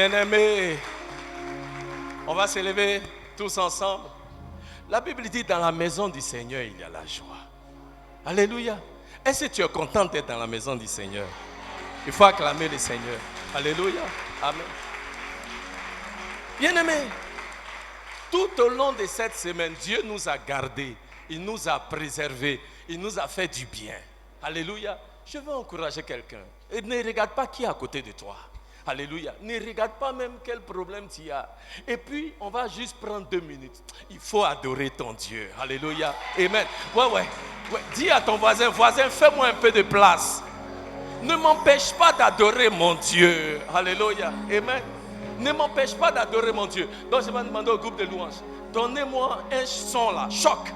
Bien-aimés, on va se lever tous ensemble. La Bible dit dans la maison du Seigneur, il y a la joie. Alléluia. Est-ce que tu es content d'être dans la maison du Seigneur? Il faut acclamer le Seigneur. Alléluia. Amen. Bien-aimés, tout au long de cette semaine, Dieu nous a gardés, il nous a préservés, il nous a fait du bien. Alléluia. Je veux encourager quelqu'un. Et ne regarde pas qui est à côté de toi. Alléluia. Ne regarde pas même quel problème tu as. Et puis, on va juste prendre 2 minutes. Il faut adorer ton Dieu. Alléluia. Amen. Ouais. Dis à ton voisin, fais-moi un peu de place. Ne m'empêche pas d'adorer mon Dieu. Alléluia. Amen. Ne m'empêche pas d'adorer mon Dieu. Donc, je vais demander au groupe de louanges, donnez-moi un son là, choc.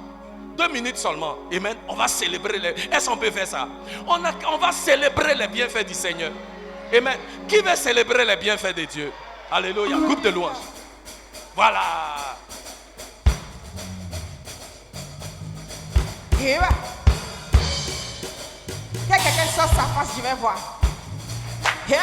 2 minutes seulement. Amen. On va célébrer les... Est-ce qu'on peut faire ça? On va célébrer les bienfaits du Seigneur. Amen. Qui veut célébrer les bienfaits de Dieu? Alléluia. Groupe de louanges. Voilà. Et ouais. Quelqu'un sort sa face, je vais voir. Et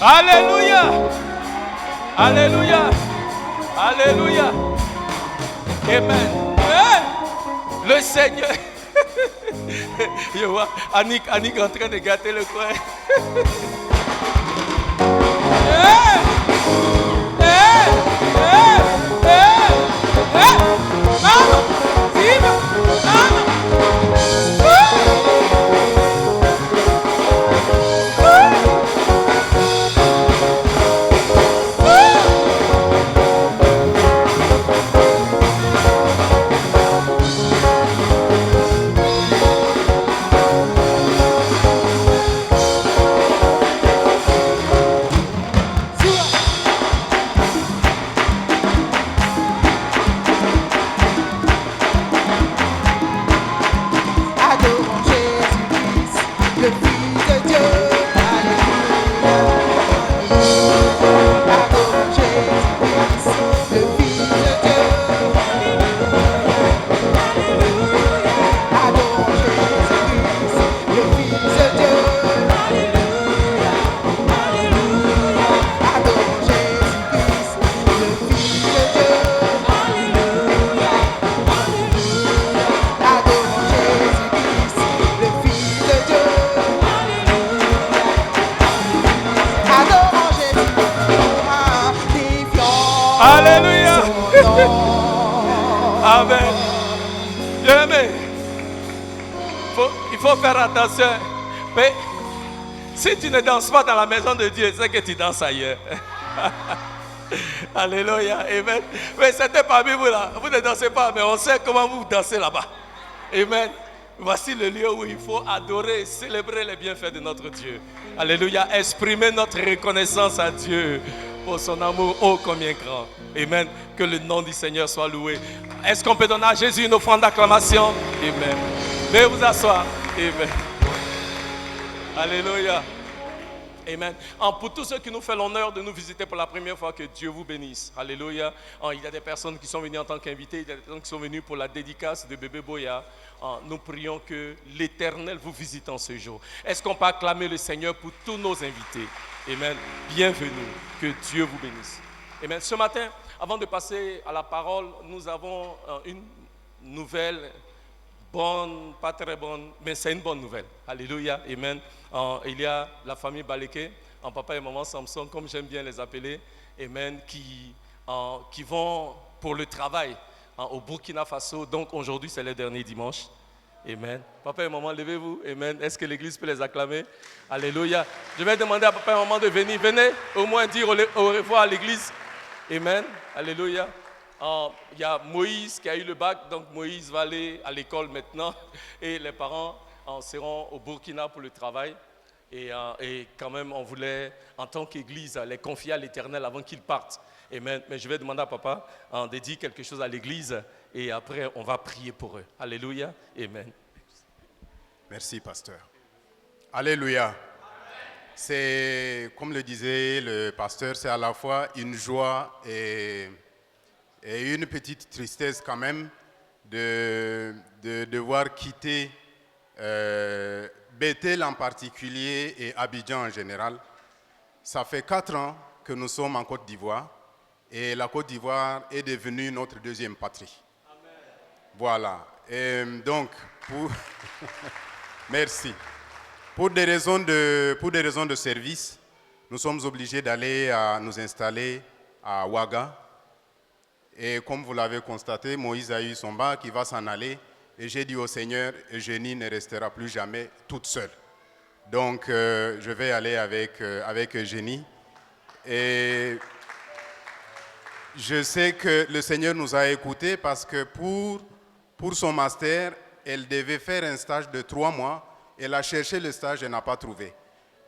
Alléluia. Alléluia. Alléluia. Amen. Le Seigneur. Je vois Annick en train de gâter le coin. Alléluia. Amen. Bien-aimé, il faut faire attention. Mais si tu ne danses pas dans la maison de Dieu, c'est que tu danses ailleurs. Alléluia. Amen. Mais c'était parmi vous là. Vous ne dansez pas, mais on sait comment vous dansez là-bas. Amen. Voici le lieu où il faut adorer et célébrer les bienfaits de notre Dieu. Alléluia. Exprimer notre reconnaissance à Dieu pour son amour ô combien grand. Amen. Que le nom du Seigneur soit loué. Est-ce qu'on peut donner à Jésus une offrande d'acclamation? Amen. Veuillez vous asseoir. Amen. Alléluia. Amen. Pour tous ceux qui nous font l'honneur de nous visiter pour la première fois, que Dieu vous bénisse. Alléluia. Il y a des personnes qui sont venues en tant qu'invités, il y a des personnes qui sont venues pour la dédicace de bébé Boya. Nous prions que l'Éternel vous visite en ce jour. Est-ce qu'on peut acclamer le Seigneur pour tous nos invités? Amen. Bienvenue. Que Dieu vous bénisse. Amen. Ce matin, avant de passer à la parole, nous avons une nouvelle. Bonne, pas très bonne, mais c'est une bonne nouvelle. Alléluia, amen. Il y a la famille Baleke, papa et maman Samson, comme j'aime bien les appeler, amen, qui vont pour le travail au Burkina Faso. Donc aujourd'hui, c'est le dernier dimanche. Amen. Papa et maman, levez-vous. Amen. Est-ce que l'église peut les acclamer? Alléluia. Je vais demander à papa et maman de venir. Venez au moins dire au revoir à l'église. Amen. Alléluia. Il y a Moïse qui a eu le bac, donc Moïse va aller à l'école maintenant et les parents seront au Burkina pour le travail. Et quand même, on voulait, en tant qu'église, les confier à l'Éternel avant qu'ils partent. Amen. Mais je vais demander à papa de dire quelque chose à l'église et après, on va prier pour eux. Alléluia. Amen. Merci, pasteur. Alléluia. C'est, comme le disait le pasteur, c'est à la fois une joie et une petite tristesse quand même de devoir quitter Bethel en particulier et Abidjan en général. Ça fait 4 ans que nous sommes en Côte d'Ivoire et la Côte d'Ivoire est devenue notre deuxième patrie. Amen. Voilà. Et donc, merci. Pour des raisons de service, nous sommes obligés d'aller nous installer à Ouaga. Et comme vous l'avez constaté, Moïse a eu son bac, il va s'en aller. Et j'ai dit au Seigneur, Eugénie ne restera plus jamais toute seule. Donc, je vais aller avec Eugénie. Et je sais que le Seigneur nous a écoutés parce que pour son master, elle devait faire un stage de 3 mois. Elle a cherché le stage, elle n'a pas trouvé.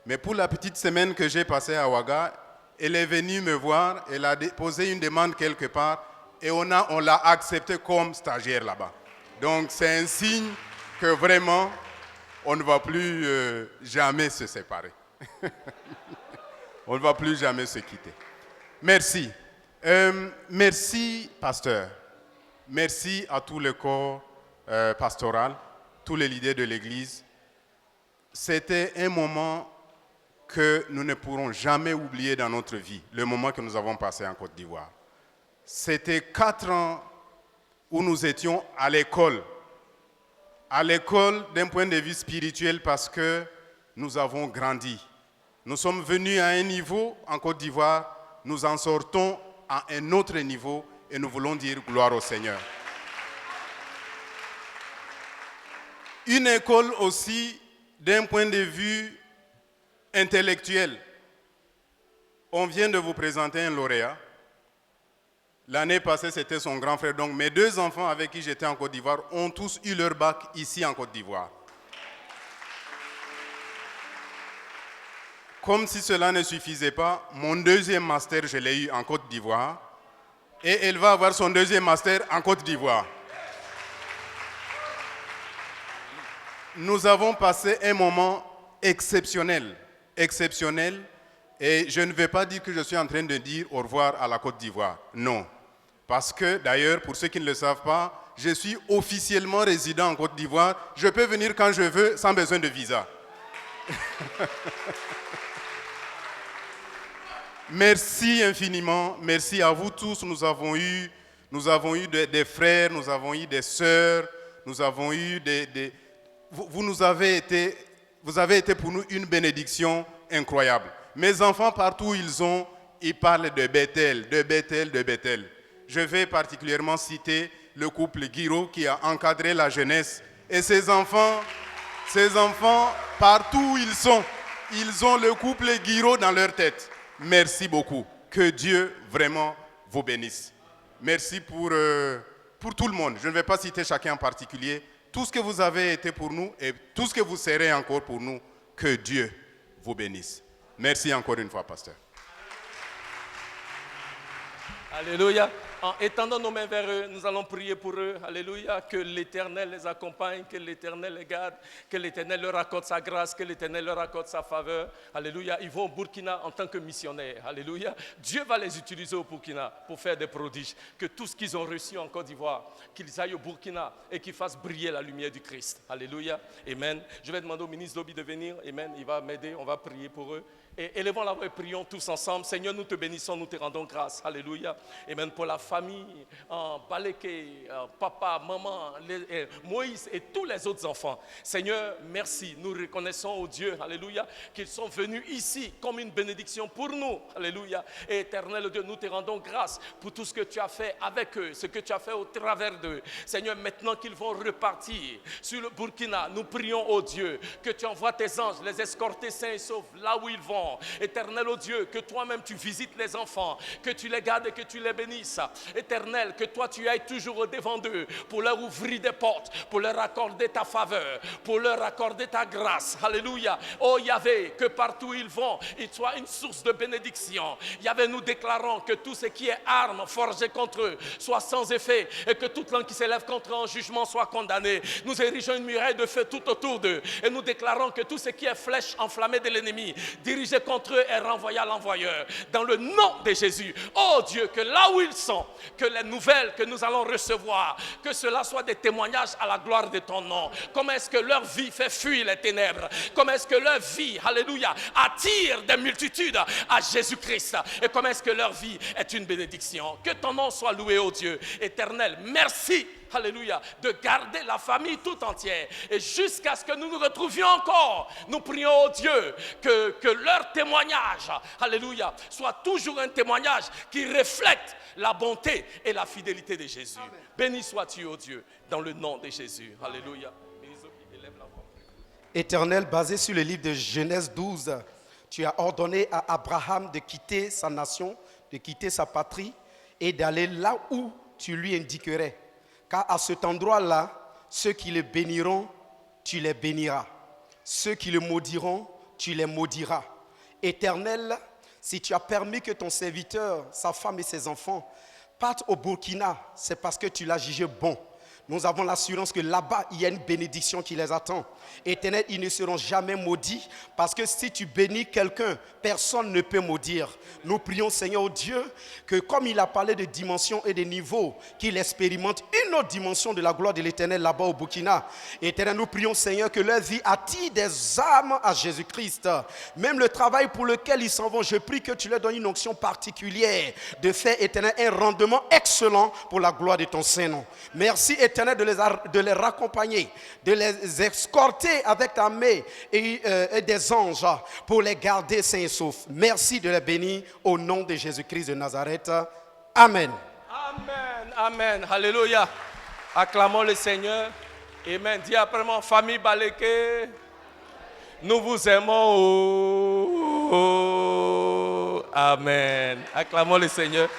Mais pour la petite semaine que j'ai passée à Ouaga, elle est venue me voir, elle a posé une demande quelque part et on l'a acceptée comme stagiaire là-bas. Donc c'est un signe que vraiment, on ne va plus jamais se séparer. On ne va plus jamais se quitter. Merci. Merci, pasteur. Merci à tout le corps pastoral, tous les leaders de l'Église. C'était un moment que nous ne pourrons jamais oublier dans notre vie, le moment que nous avons passé en Côte d'Ivoire. C'était 4 ans où nous étions à l'école d'un point de vue spirituel parce que nous avons grandi. Nous sommes venus à un niveau en Côte d'Ivoire, nous en sortons à un autre niveau et nous voulons dire gloire au Seigneur. Une école aussi d'un point de vue intellectuel. On vient de vous présenter un lauréat. L'année passée, c'était son grand frère. Donc, mes 2 enfants avec qui j'étais en Côte d'Ivoire ont tous eu leur bac ici en Côte d'Ivoire. Comme si cela ne suffisait pas, mon 2e master, je l'ai eu en Côte d'Ivoire. Et elle va avoir son 2e master en Côte d'Ivoire. Nous avons passé un moment exceptionnel. Et je ne vais pas dire que je suis en train de dire au revoir à la Côte d'Ivoire. Non. Parce que, d'ailleurs, pour ceux qui ne le savent pas, je suis officiellement résident en Côte d'Ivoire. Je peux venir quand je veux, sans besoin de visa. Merci infiniment. Merci à vous tous. Nous avons eu des frères, nous avons eu des sœurs, nous avons eu vous avez été pour nous une bénédiction incroyable. Mes enfants, partout où ils parlent de Bethel. Je vais particulièrement citer le couple Guiraud qui a encadré la jeunesse. Et ces enfants, partout où ils ont le couple Guiraud dans leur tête. Merci beaucoup. Que Dieu vraiment vous bénisse. Merci pour tout le monde. Je ne vais pas citer chacun en particulier. Tout ce que vous avez été pour nous et tout ce que vous serez encore pour nous, que Dieu vous bénisse. Merci encore une fois, pasteur. Alléluia. En étendant nos mains vers eux, nous allons prier pour eux. Alléluia. Que l'Éternel les accompagne, que l'Éternel les garde, que l'Éternel leur accorde sa grâce, que l'Éternel leur accorde sa faveur. Alléluia. Ils vont au Burkina en tant que missionnaires. Alléluia. Dieu va les utiliser au Burkina pour faire des prodiges. Que tout ce qu'ils ont reçu en Côte d'Ivoire, qu'ils aillent au Burkina et qu'ils fassent briller la lumière du Christ. Alléluia. Amen. Je vais demander au ministre Lobby de venir. Amen. Il va m'aider. On va prier pour eux. Et élevons la voix et prions tous ensemble. Seigneur, nous te bénissons, nous te rendons grâce. Alléluia. Amen. Pour la famille, Baleke, papa, maman, Moïse et tous les autres enfants. Seigneur, merci. Nous reconnaissons au Dieu, alléluia, qu'ils sont venus ici comme une bénédiction pour nous. Alléluia. Et éternel Dieu, nous te rendons grâce pour tout ce que tu as fait avec eux, ce que tu as fait au travers d'eux. Seigneur, maintenant qu'ils vont repartir sur le Burkina, nous prions au Dieu que tu envoies tes anges, les escorter sains et saufs là où ils vont. Éternel, oh Dieu, que toi-même tu visites les enfants, que tu les gardes et que tu les bénisses. Éternel, que toi tu ailles toujours au devant d'eux pour leur ouvrir des portes, pour leur accorder ta faveur, pour leur accorder ta grâce. Alléluia. Oh Yahvé, que partout ils vont, il soit une source de bénédiction. Yahvé, nous déclarons que tout ce qui est arme forgée contre eux soit sans effet et que toute langue qui s'élève contre eux en jugement soit condamnée. Nous érigeons une muraille de feu tout autour d'eux et nous déclarons que tout ce qui est flèche enflammée de l'ennemi, dirigé contre eux est renvoyé à l'envoyeur. Dans le nom de Jésus, oh Dieu, que là où ils sont, que les nouvelles que nous allons recevoir, que cela soit des témoignages à la gloire de ton nom. Comment est-ce que leur vie fait fuir les ténèbres? Comment est-ce que leur vie, alléluia, attire des multitudes à Jésus-Christ? Et comment est-ce que leur vie est une bénédiction? Que ton nom soit loué, oh Dieu éternel. Merci, alléluia, de garder la famille tout entière. Et jusqu'à ce que nous nous retrouvions encore, nous prions, oh Dieu, que leur témoignage, alléluia, soit toujours un témoignage qui reflète la bonté et la fidélité de Jésus. Amen. Béni sois-tu, oh Dieu, dans le nom de Jésus. Alléluia. Éternel, basé sur le livre de Genèse 12, tu as ordonné à Abraham de quitter sa nation, de quitter sa patrie et d'aller là où tu lui indiquerais. Car à cet endroit-là, ceux qui le béniront, tu les béniras. Ceux qui le maudiront, tu les maudiras. Éternel, si tu as permis que ton serviteur, sa femme et ses enfants partent au Burkina, c'est parce que tu l'as jugé bon. Nous avons l'assurance que là-bas, il y a une bénédiction qui les attend. Éternel, ils ne seront jamais maudits parce que si tu bénis quelqu'un, personne ne peut maudire. Nous prions, Seigneur Dieu, que comme il a parlé de dimensions et de niveaux, qu'il expérimente une autre dimension de la gloire de l'Éternel là-bas au Burkina. Éternel, nous prions, Seigneur, que leur vie attire des âmes à Jésus-Christ. Même le travail pour lequel ils s'en vont, je prie que tu leur donnes une onction particulière de faire, Éternel, un rendement excellent pour la gloire de ton Saint-Nom. Merci, Éternel, de les raccompagner, de les escorter avec ta main et des anges pour les garder sains et saufs. Merci de les bénir au nom de Jésus-Christ de Nazareth. Amen. Amen, amen, alléluia. Acclamons le Seigneur. Amen. Dis après moi, famille Baleke, nous vous aimons. Oh, amen. Acclamons le Seigneur.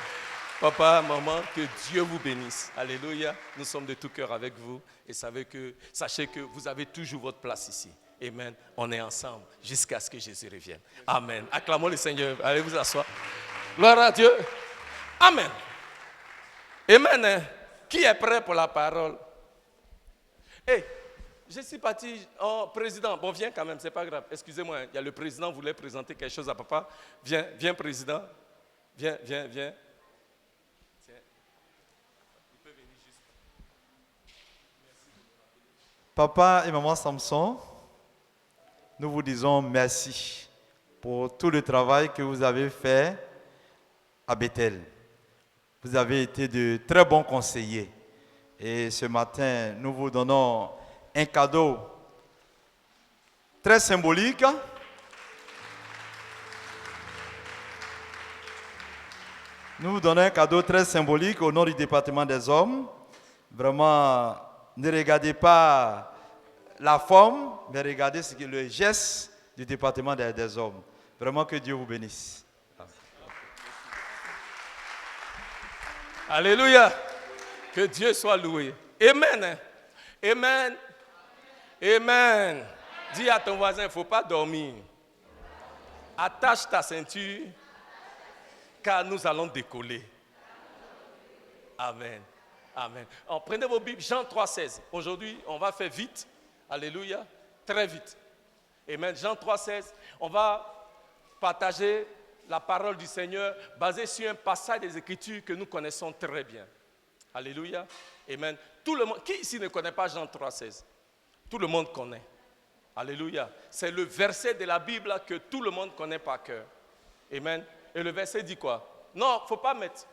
Papa, maman, que Dieu vous bénisse. Alléluia. Nous sommes de tout cœur avec vous et sachez que vous avez toujours votre place ici. Amen. On est ensemble jusqu'à ce que Jésus revienne. Amen. Acclamons le Seigneur. Allez vous asseoir. Gloire à Dieu. Amen. Amen. Qui est prêt pour la parole? Hey, je suis parti. Oh, président. Bon, viens quand même, c'est pas grave. Excusez-moi, il y a le président voulait présenter quelque chose à papa. Viens, président. Viens. Papa et maman Samson, nous vous disons merci pour tout le travail que vous avez fait à Bethel. Vous avez été de très bons conseillers. Et ce matin, nous vous donnons un cadeau très symbolique. Nous vous donnons un cadeau très symbolique au nom du département des hommes. Vraiment, ne regardez pas la forme, mais regardez ce que le geste du département des hommes. Vraiment que Dieu vous bénisse. Alléluia. Que Dieu soit loué. Amen. Amen. Amen. Dis à ton voisin, il ne faut pas dormir. Attache ta ceinture, car nous allons décoller. Amen. Amen. Alors, prenez vos Bibles, Jean 3,16. Aujourd'hui, on va faire vite. Alléluia. Très vite. Amen. Jean 3,16. On va partager la parole du Seigneur basée sur un passage des Écritures que nous connaissons très bien. Alléluia. Amen. Tout le monde, qui ici ne connaît pas Jean 3,16? Tout le monde connaît. Alléluia. C'est le verset de la Bible que tout le monde connaît par cœur. Amen. Et le verset dit quoi? Non, il ne faut pas mettre.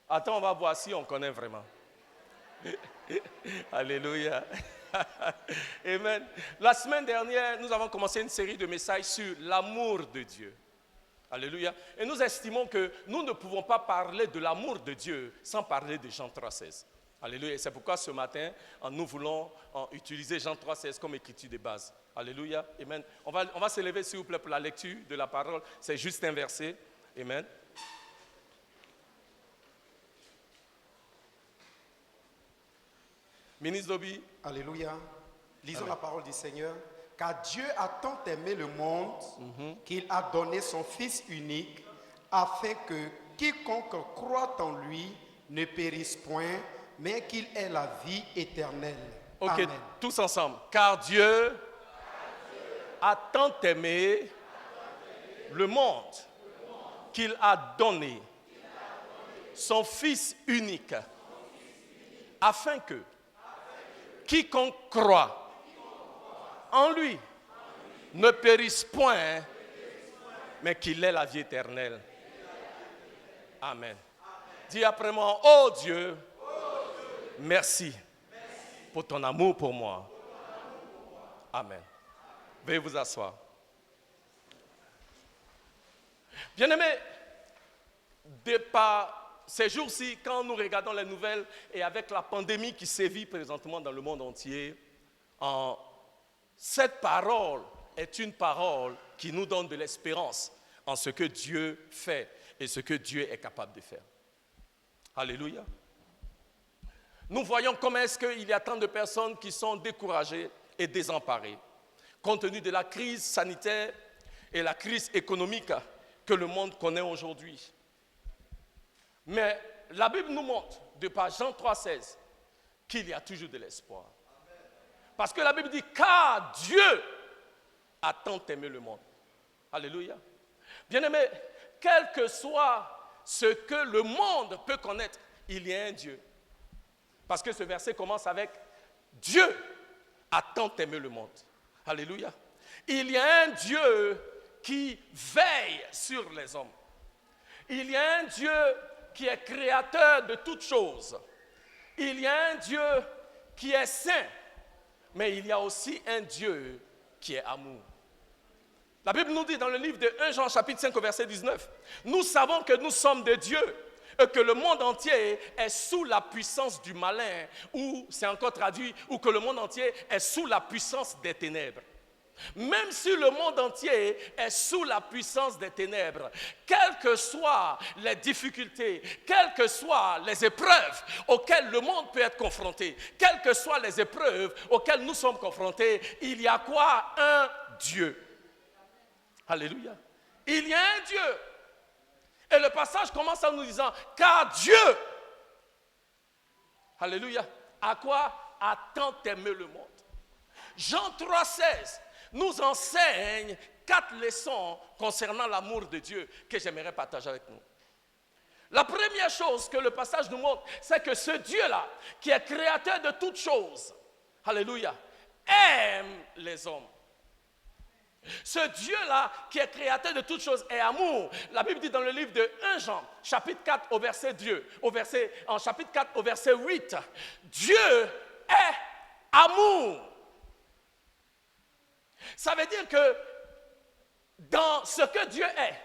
Attends, on va voir si on connaît vraiment. Alléluia. Amen. La semaine dernière, nous avons commencé une série de messages sur l'amour de Dieu. Alléluia. Et nous estimons que nous ne pouvons pas parler de l'amour de Dieu sans parler de Jean 3,16. Alléluia. Et c'est pourquoi ce matin, nous voulons utiliser Jean 3,16 comme écriture de base. Alléluia. Amen. On va se lever, s'il vous plaît, pour la lecture de la parole. C'est juste un verset. Amen. Ministre Dobi. Alléluia. Lisons la parole du Seigneur. Car Dieu a tant aimé le monde qu'il a donné son Fils unique afin que quiconque croit en lui ne périsse point, mais qu'il ait la vie éternelle. Ok, Amen. tous ensemble. Car Dieu a tant aimé le monde qu'il a donné son Fils unique afin que quiconque croit en lui ne périsse point, mais qu'il ait la vie éternelle. Amen. Dis après moi, oh Dieu, merci pour ton amour pour moi. Amen. Veuillez vous asseoir. Bien-aimés, de par ces jours-ci, quand nous regardons les nouvelles et avec la pandémie qui sévit présentement dans le monde entier, cette parole est une parole qui nous donne de l'espérance en ce que Dieu fait et ce que Dieu est capable de faire. Alléluia. Nous voyons comment est-ce qu'il y a tant de personnes qui sont découragées et désemparées, compte tenu de la crise sanitaire et la crise économique que le monde connaît aujourd'hui. Mais la Bible nous montre, de par Jean 3,16, qu'il y a toujours de l'espoir. Parce que la Bible dit, car Dieu a tant aimé le monde. Alléluia. Bien-aimés, quel que soit ce que le monde peut connaître, il y a un Dieu. Parce que ce verset commence avec Dieu a tant aimé le monde. Alléluia. Il y a un Dieu qui veille sur les hommes. Il y a un Dieu qui est créateur de toutes choses. Il y a un Dieu qui est saint, mais il y a aussi un Dieu qui est amour. La Bible nous dit dans le livre de 1 Jean chapitre 5 au verset 19, nous savons que nous sommes de Dieu et que le monde entier est sous la puissance du malin, ou c'est encore traduit, ou que le monde entier est sous la puissance des ténèbres. Même si le monde entier est sous la puissance des ténèbres, quelles que soient les difficultés, quelles que soient les épreuves auxquelles le monde peut être confronté, quelles que soient les épreuves auxquelles nous sommes confrontés, il y a quoi? Un Dieu. Alléluia. Il y a un Dieu. Et le passage commence en nous disant, car Dieu, alléluia, a quoi? A tant aimé le monde. Jean 3,16 nous enseigne 4 leçons concernant l'amour de Dieu que j'aimerais partager avec nous. La première chose que le passage nous montre, c'est que ce Dieu-là, qui est créateur de toutes choses, alléluia, aime les hommes. Ce Dieu-là, qui est créateur de toutes choses, est amour. La Bible dit dans le livre de 1 Jean, chapitre 4, au verset 2, en chapitre 4, au verset 8, Dieu est amour. Ça veut dire que dans ce que Dieu est,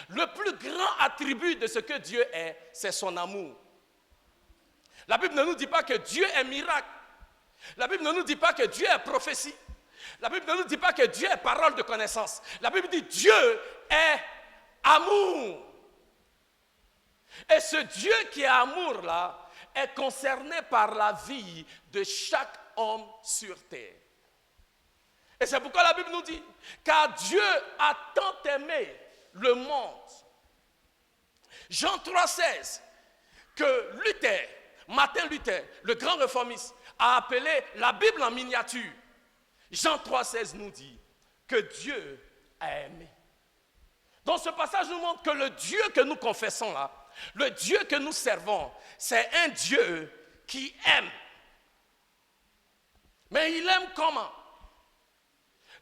le plus grand attribut de ce que Dieu est, c'est son amour. La Bible ne nous dit pas que Dieu est miracle. La Bible ne nous dit pas que Dieu est prophétie. La Bible ne nous dit pas que Dieu est parole de connaissance. La Bible dit Dieu est amour. Et ce Dieu qui est amour là est concerné par la vie de chaque homme sur terre. Et c'est pourquoi la Bible nous dit, car Dieu a tant aimé le monde. Jean 3,16, que Luther, Martin Luther, le grand réformiste, a appelé la Bible en miniature. Jean 3,16 nous dit que Dieu a aimé. Donc ce passage nous montre que le Dieu que nous confessons là, le Dieu que nous servons, c'est un Dieu qui aime. Mais il aime comment?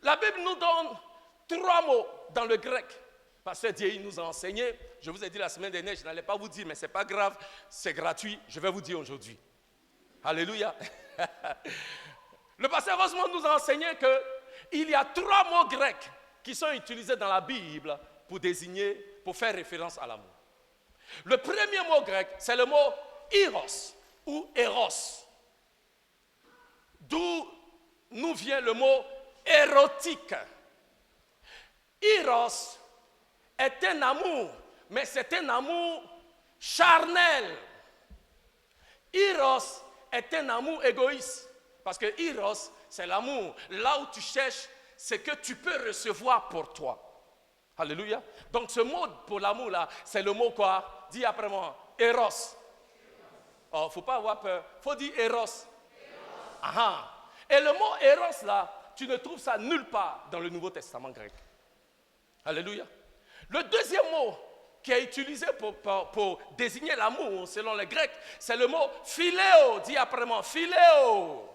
La Bible nous donne 3 mots dans le grec. Pasteur Dieu nous a enseigné. Je vous ai dit la semaine dernière, je n'allais pas vous dire, mais ce n'est pas grave, c'est gratuit. Je vais vous dire aujourd'hui. Alléluia. Le pasteur Rosemont nous a enseigné qu'il y a 3 mots grecs qui sont utilisés dans la Bible pour faire référence à l'amour. Le premier mot grec, c'est le mot eros ou eros, d'où nous vient le mot érotique. Eros est un amour, mais c'est un amour charnel. Eros est un amour égoïste, parce que eros, c'est l'amour, là où tu cherches ce que tu peux recevoir pour toi. Alléluia. Donc ce mot pour l'amour là, c'est le mot quoi? Dis après moi, eros. Oh, il ne faut pas avoir peur, il faut dire eros. Aha. Et le mot eros là, tu ne trouves ça nulle part dans le Nouveau Testament grec. Alléluia. Le deuxième mot qui est utilisé pour désigner l'amour selon les Grecs, c'est le mot philéo. Dis après moi, philéo.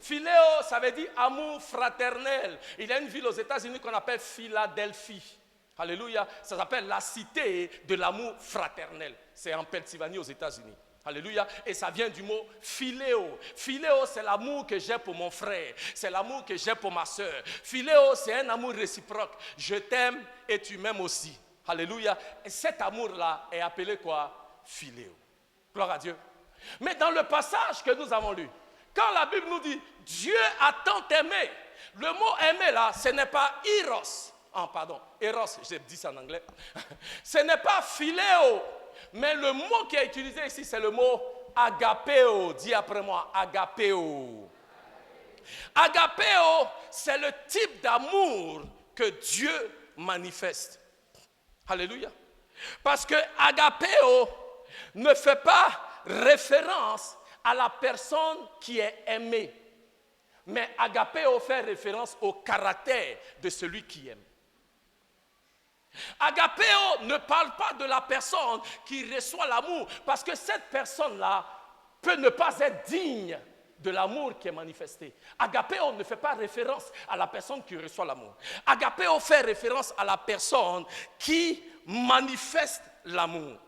Philéo, ça veut dire amour fraternel. Il y a une ville aux États-Unis qu'on appelle Philadelphie. Alléluia. Ça s'appelle la cité de l'amour fraternel. C'est en Pennsylvanie aux États-Unis. Alléluia. Et ça vient du mot philéo. Philéo, c'est l'amour que j'ai pour mon frère. C'est l'amour que j'ai pour ma soeur. Philéo, c'est un amour réciproque. Je t'aime et tu m'aimes aussi. Alléluia. Et cet amour-là est appelé quoi? Philéo. Gloire à Dieu. Mais dans le passage que nous avons lu, quand la Bible nous dit Dieu a tant aimé, le mot aimer là, ce n'est pas eros. Eros, j'ai dit ça en anglais. Ce n'est pas philéo. Mais le mot qui est utilisé ici, c'est le mot agapéo. Dis après moi, agapéo. Agapéo, c'est le type d'amour que Dieu manifeste. Alléluia. Parce que agapéo ne fait pas référence à la personne qui est aimée. Mais agapéo fait référence au caractère de celui qui aime. Agapéo ne parle pas de la personne qui reçoit l'amour, parce que cette personne-là peut ne pas être digne de l'amour qui est manifesté. Agapéo ne fait pas référence à la personne qui reçoit l'amour. Agapéo fait référence à la personne qui manifeste l'amour.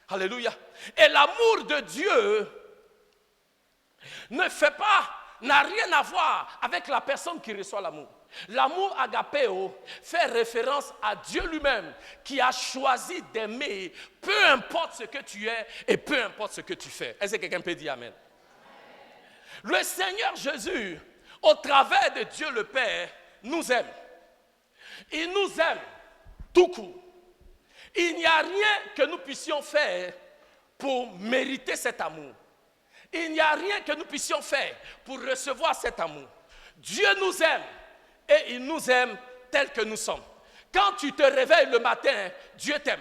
Alléluia. Et l'amour de Dieu n'a rien à voir avec la personne qui reçoit l'amour. L'amour agapéo fait référence à Dieu lui-même qui a choisi d'aimer peu importe ce que tu es et peu importe ce que tu fais. Est-ce que quelqu'un peut dire amen? Le Seigneur Jésus, au travers de Dieu le Père, nous aime. Il nous aime tout court. Il n'y a rien que nous puissions faire pour mériter cet amour. Il n'y a rien que nous puissions faire pour recevoir cet amour. Dieu nous aime. Et il nous aime tel que nous sommes. Quand tu te réveilles le matin, Dieu t'aime.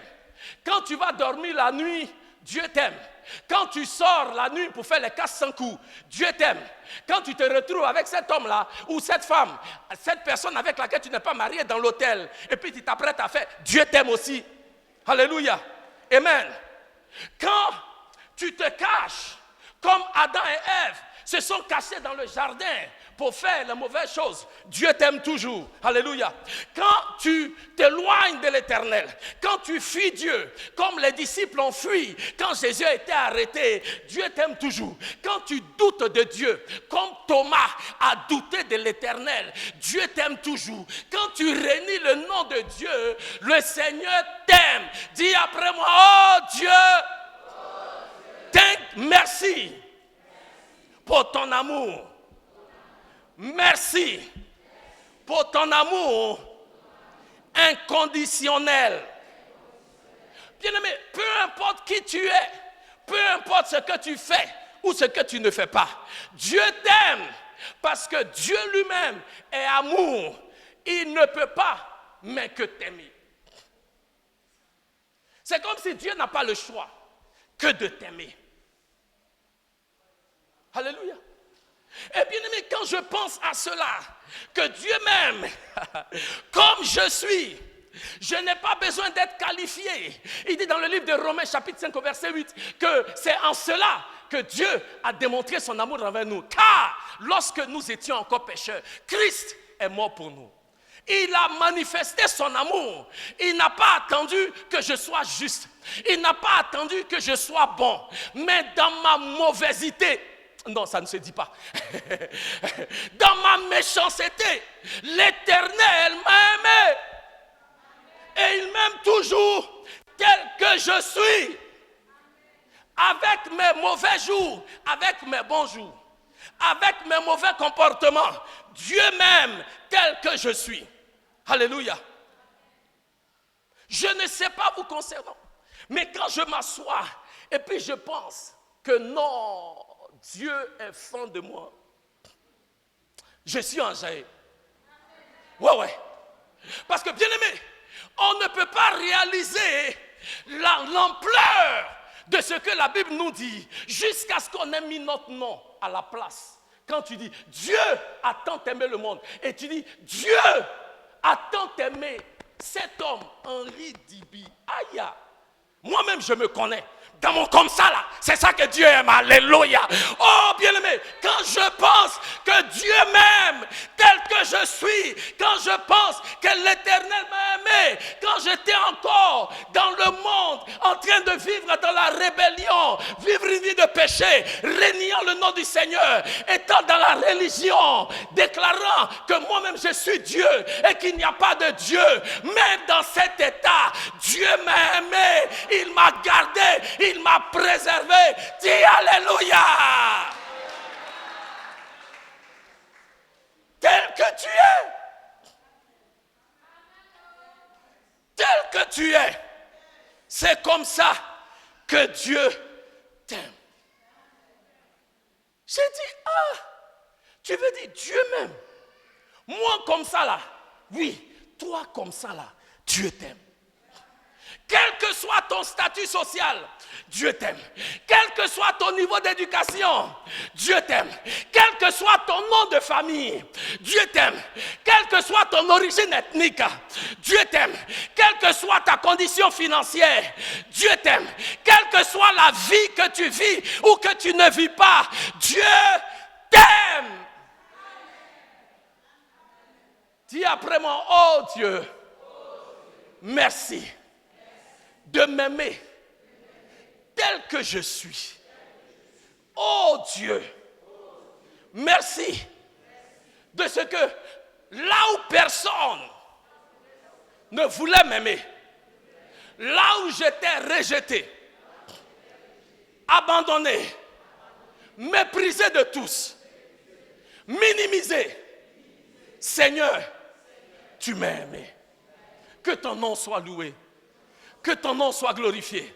Quand tu vas dormir la nuit, Dieu t'aime. Quand tu sors la nuit pour faire les 400 coups, Dieu t'aime. Quand tu te retrouves avec cet homme-là ou cette femme, cette personne avec laquelle tu n'es pas marié dans l'hôtel, et puis tu t'apprêtes à faire, Dieu t'aime aussi. Alléluia. Amen. Quand tu te caches, comme Adam et Ève se sont cachés dans le jardin pour faire les mauvaises choses, Dieu t'aime toujours. Alléluia. Quand tu t'éloignes de l'Éternel, quand tu fuis Dieu, comme les disciples ont fui, quand Jésus a été arrêté, Dieu t'aime toujours. Quand tu doutes de Dieu, comme Thomas a douté de l'Éternel, Dieu t'aime toujours. Quand tu réunis le nom de Dieu, le Seigneur t'aime. Dis après moi, oh Dieu, merci pour ton amour. Merci pour ton amour inconditionnel. Bien-aimé, peu importe qui tu es, peu importe ce que tu fais ou ce que tu ne fais pas, Dieu t'aime parce que Dieu lui-même est amour. Il ne peut pas mais que t'aimer. C'est comme si Dieu n'a pas le choix que de t'aimer. Alléluia. Et bien aimé, quand je pense à cela, que Dieu m'aime comme je suis, je n'ai pas besoin d'être qualifié. Il dit dans le livre de Romains chapitre 5 au verset 8 que c'est en cela que Dieu a démontré son amour envers nous. Car lorsque nous étions encore pécheurs, Christ est mort pour nous. Il a manifesté son amour. Il n'a pas attendu que je sois juste. Il n'a pas attendu que je sois bon. Mais dans ma mauvaiseté, non, ça ne se dit pas. Dans ma méchanceté, l'Éternel m'a aimé. Et il m'aime toujours tel que je suis. Avec mes mauvais jours, avec mes bons jours, avec mes mauvais comportements, Dieu m'aime tel que je suis. Alléluia. Je ne sais pas vous concernant, mais quand je m'assois et puis je pense que non, Dieu est fan de moi, je suis enjaillé. Ouais. Parce que bien aimé, on ne peut pas réaliser l'ampleur de ce que la Bible nous dit jusqu'à ce qu'on ait mis notre nom à la place. Quand tu dis Dieu a tant aimé le monde et tu dis Dieu a tant aimé cet homme, Henri Dibi. Aïe, moi-même je me connais. Dans mon comme ça là, c'est ça que Dieu aime, alléluia. Oh bien-aimé, quand je pense que Dieu m'aime tel que je suis, quand je pense que l'Éternel m'a aimé, quand j'étais encore dans le monde, en train de vivre dans la rébellion, vivre une vie de péché, reniant le nom du Seigneur, étant dans la religion, déclarant que moi-même je suis Dieu et qu'il n'y a pas de Dieu, même dans cet état, Dieu m'a aimé, il m'a gardé, il m'a préservé. Dis alléluia. Tel que tu es. Tel que tu es. C'est comme ça que Dieu t'aime. J'ai dit, tu veux dire Dieu m'aime. Moi comme ça là. Oui, toi comme ça là. Dieu t'aime. Quel que soit ton statut social, Dieu t'aime. Quel que soit ton niveau d'éducation, Dieu t'aime. Quel que soit ton nom de famille, Dieu t'aime. Quelle que soit ton origine ethnique, Dieu t'aime. Quelle que soit ta condition financière, Dieu t'aime. Quelle que soit la vie que tu vis ou que tu ne vis pas, Dieu t'aime. Dis après moi, oh Dieu, merci de m'aimer tel que je suis. Oh Dieu, merci de ce que là où personne ne voulait m'aimer, là où j'étais rejeté, abandonné, méprisé de tous, minimisé, Seigneur, tu m'as aimé. Que ton nom soit loué. Que ton nom soit glorifié.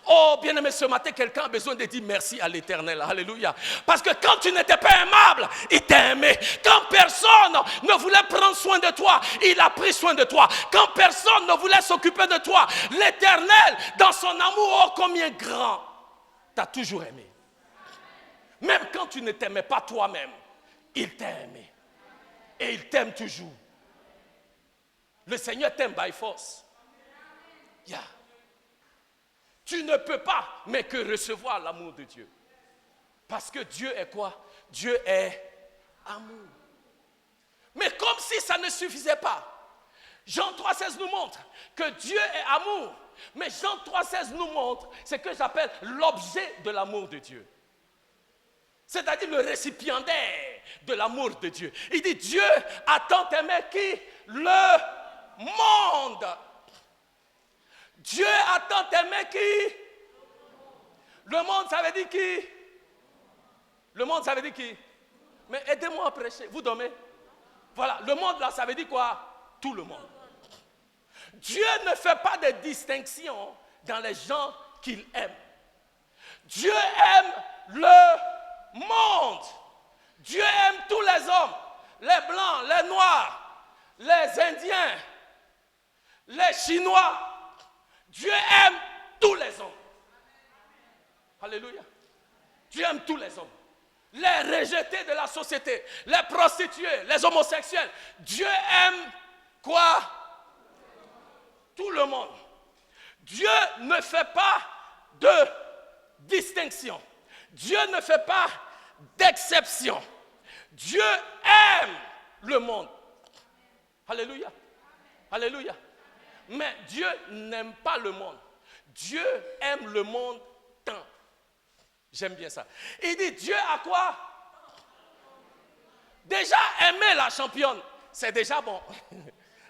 Oh, bien-aimé, ce matin, quelqu'un a besoin de dire merci à l'Éternel. Alléluia. Parce que quand tu n'étais pas aimable, il t'a aimé. Quand personne ne voulait prendre soin de toi, il a pris soin de toi. Quand personne ne voulait s'occuper de toi, l'Éternel, dans son amour, oh combien grand, t'a toujours aimé. Même quand tu ne t'aimais pas toi-même, il t'a aimé. Et il t'aime toujours. Le Seigneur t'aime by force. Yeah. Tu ne peux pas mais que recevoir l'amour de Dieu. Parce que Dieu est quoi? Dieu est amour. Mais comme si ça ne suffisait pas. Jean 3,16 nous montre que Dieu est amour. Mais Jean 3,16 nous montre ce que j'appelle l'objet de l'amour de Dieu. C'est-à-dire le récipiendaire de l'amour de Dieu. Il dit Dieu a tant aimé qui? Le monde. Dieu a tant aimé qui? Le monde, ça veut dire qui? Le monde, ça veut dire qui? Mais aidez-moi à prêcher. Vous dormez? Voilà, le monde là, ça veut dire quoi? Tout le monde. Dieu ne fait pas de distinction dans les gens qu'il aime. Dieu aime le monde. Dieu aime tous les hommes, les blancs, les noirs, les indiens, les chinois. Dieu aime tous les hommes. Alléluia. Dieu aime tous les hommes. les rejetés de la société, les prostituées, les homosexuels. Dieu aime quoi? Tout le monde. Dieu ne fait pas de distinction. Dieu ne fait pas d'exception. Dieu aime le monde. Alléluia. Alléluia. Mais Dieu n'aime pas le monde. Dieu aime le monde tant. J'aime bien ça. Il dit Dieu a quoi? Déjà aimer la championne, c'est déjà bon.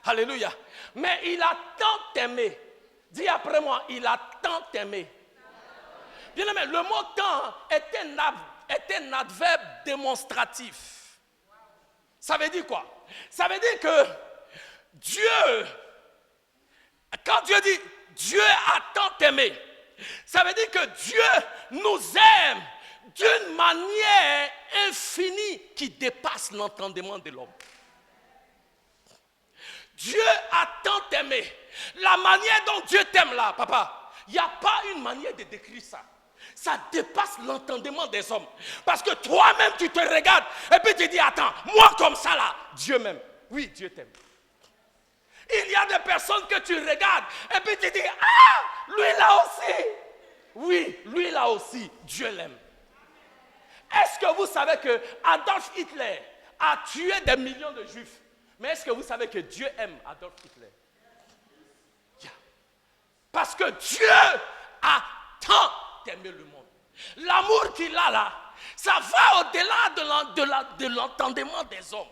Alléluia. Mais il a tant aimé. Dis après moi, il a tant aimé. Bien aimé, le mot tant est un adverbe démonstratif. Ça veut dire quoi? Ça veut dire que Dieu, quand Dieu dit Dieu a tant aimé, ça veut dire que Dieu nous aime d'une manière infinie qui dépasse l'entendement de l'homme. Dieu a tant aimé. La manière dont Dieu t'aime là, papa, il n'y a pas une manière de décrire ça. Ça dépasse l'entendement des hommes. Parce que toi-même, tu te regardes et puis tu dis, attends, moi comme ça là, Dieu m'aime. Oui, Dieu t'aime. Il y a des personnes que tu regardes et puis tu dis, ah, lui là aussi. Oui, lui là aussi, Dieu l'aime. Est-ce que vous savez que Adolf Hitler a tué des millions de juifs? Mais est-ce que vous savez que Dieu aime Adolf Hitler? Yeah. Parce que Dieu a tant aimé le monde. L'amour qu'il a là, ça va au-delà de l'entendement des hommes.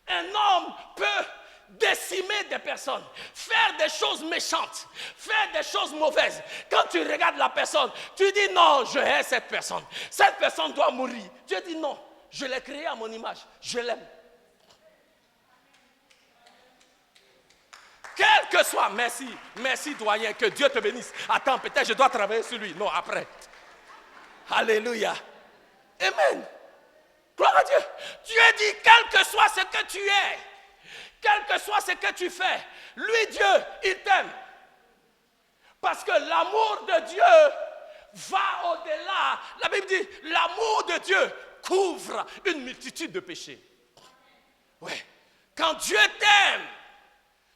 Un homme peut décimer des personnes, faire des choses méchantes, faire des choses mauvaises. Quand tu regardes la personne, tu dis non, je hais cette personne. Cette personne doit mourir. Dieu dit non, je l'ai créée à mon image, je l'aime. Quel que soit, merci doyen, que Dieu te bénisse. Attends, peut-être je dois travailler sur lui. Non, après. Alléluia. Amen. Gloire à Dieu. Dieu dit, quel que soit ce que tu es, quel que soit ce que tu fais, lui, Dieu, il t'aime. Parce que l'amour de Dieu va au-delà. La Bible dit, l'amour de Dieu couvre une multitude de péchés. Ouais. Quand Dieu t'aime,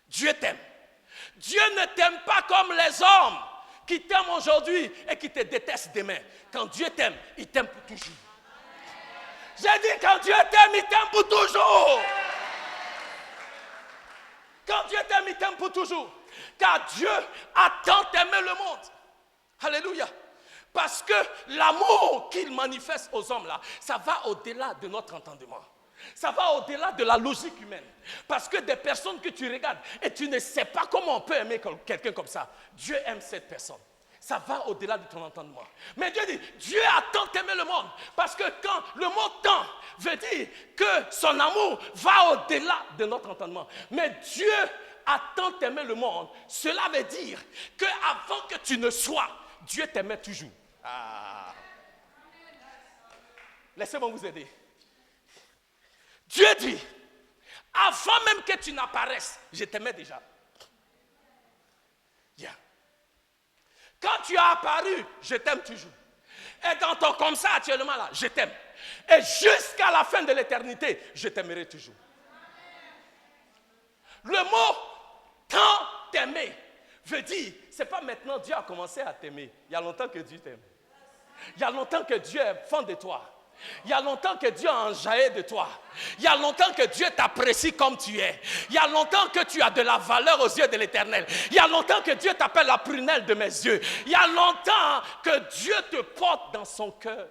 Dieu t'aime. Dieu ne t'aime pas comme les hommes qui t'aiment aujourd'hui et qui te détestent demain. Quand Dieu t'aime, il t'aime pour toujours. J'ai dit, quand Dieu t'aime, il t'aime pour toujours. Quand Dieu t'aime, il t'aime pour toujours. Car Dieu a tant aimé le monde. Alléluia. Parce que l'amour qu'il manifeste aux hommes là, ça va au-delà de notre entendement. Ça va au-delà de la logique humaine. Parce que des personnes que tu regardes et tu ne sais pas comment on peut aimer quelqu'un comme ça. Dieu aime cette personne. Ça va au-delà de ton entendement. Mais Dieu dit, Dieu a tant aimé le monde. Parce que quand le mot tant veut dire que son amour va au-delà de notre entendement. Mais Dieu a tant aimé le monde. Cela veut dire qu'avant que tu ne sois, Dieu t'aimait toujours. Ah. Laissez-moi vous aider. Dieu dit, avant même que tu n'apparaisses, je t'aimais déjà. Yeah. Quand tu as apparu, je t'aime toujours. Et dans ton comme ça actuellement là, je t'aime. Et jusqu'à la fin de l'éternité, je t'aimerai toujours. Le mot tant t'aimer veut dire, c'est pas maintenant Dieu a commencé à t'aimer. Il y a longtemps que Dieu t'aime. Il y a longtemps que Dieu est fan de toi. Il y a longtemps que Dieu a enjaillé de toi. Il y a longtemps que Dieu t'apprécie comme tu es. Il y a longtemps que tu as de la valeur aux yeux de l'Éternel. Il y a longtemps que Dieu t'appelle la prunelle de mes yeux. Il y a longtemps que Dieu te porte dans son cœur.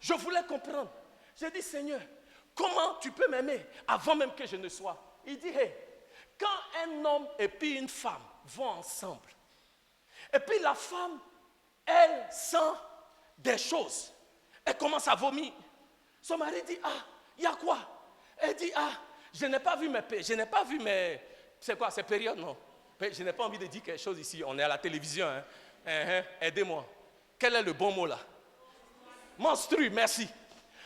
Je voulais comprendre. J'ai dit, Seigneur, comment tu peux m'aimer avant même que je ne sois? Il dit, hey, quand un homme et puis une femme vont ensemble, et puis la femme, elle sent des choses. Elle commence à vomir. Son mari dit, ah, il y a quoi? Elle dit, ah, je n'ai pas vu mes... C'est quoi, ces périodes, non? Je n'ai pas envie de dire quelque chose ici. On est à la télévision. Hein. Aidez-moi. Quel est le bon mot là? Menstrue, merci.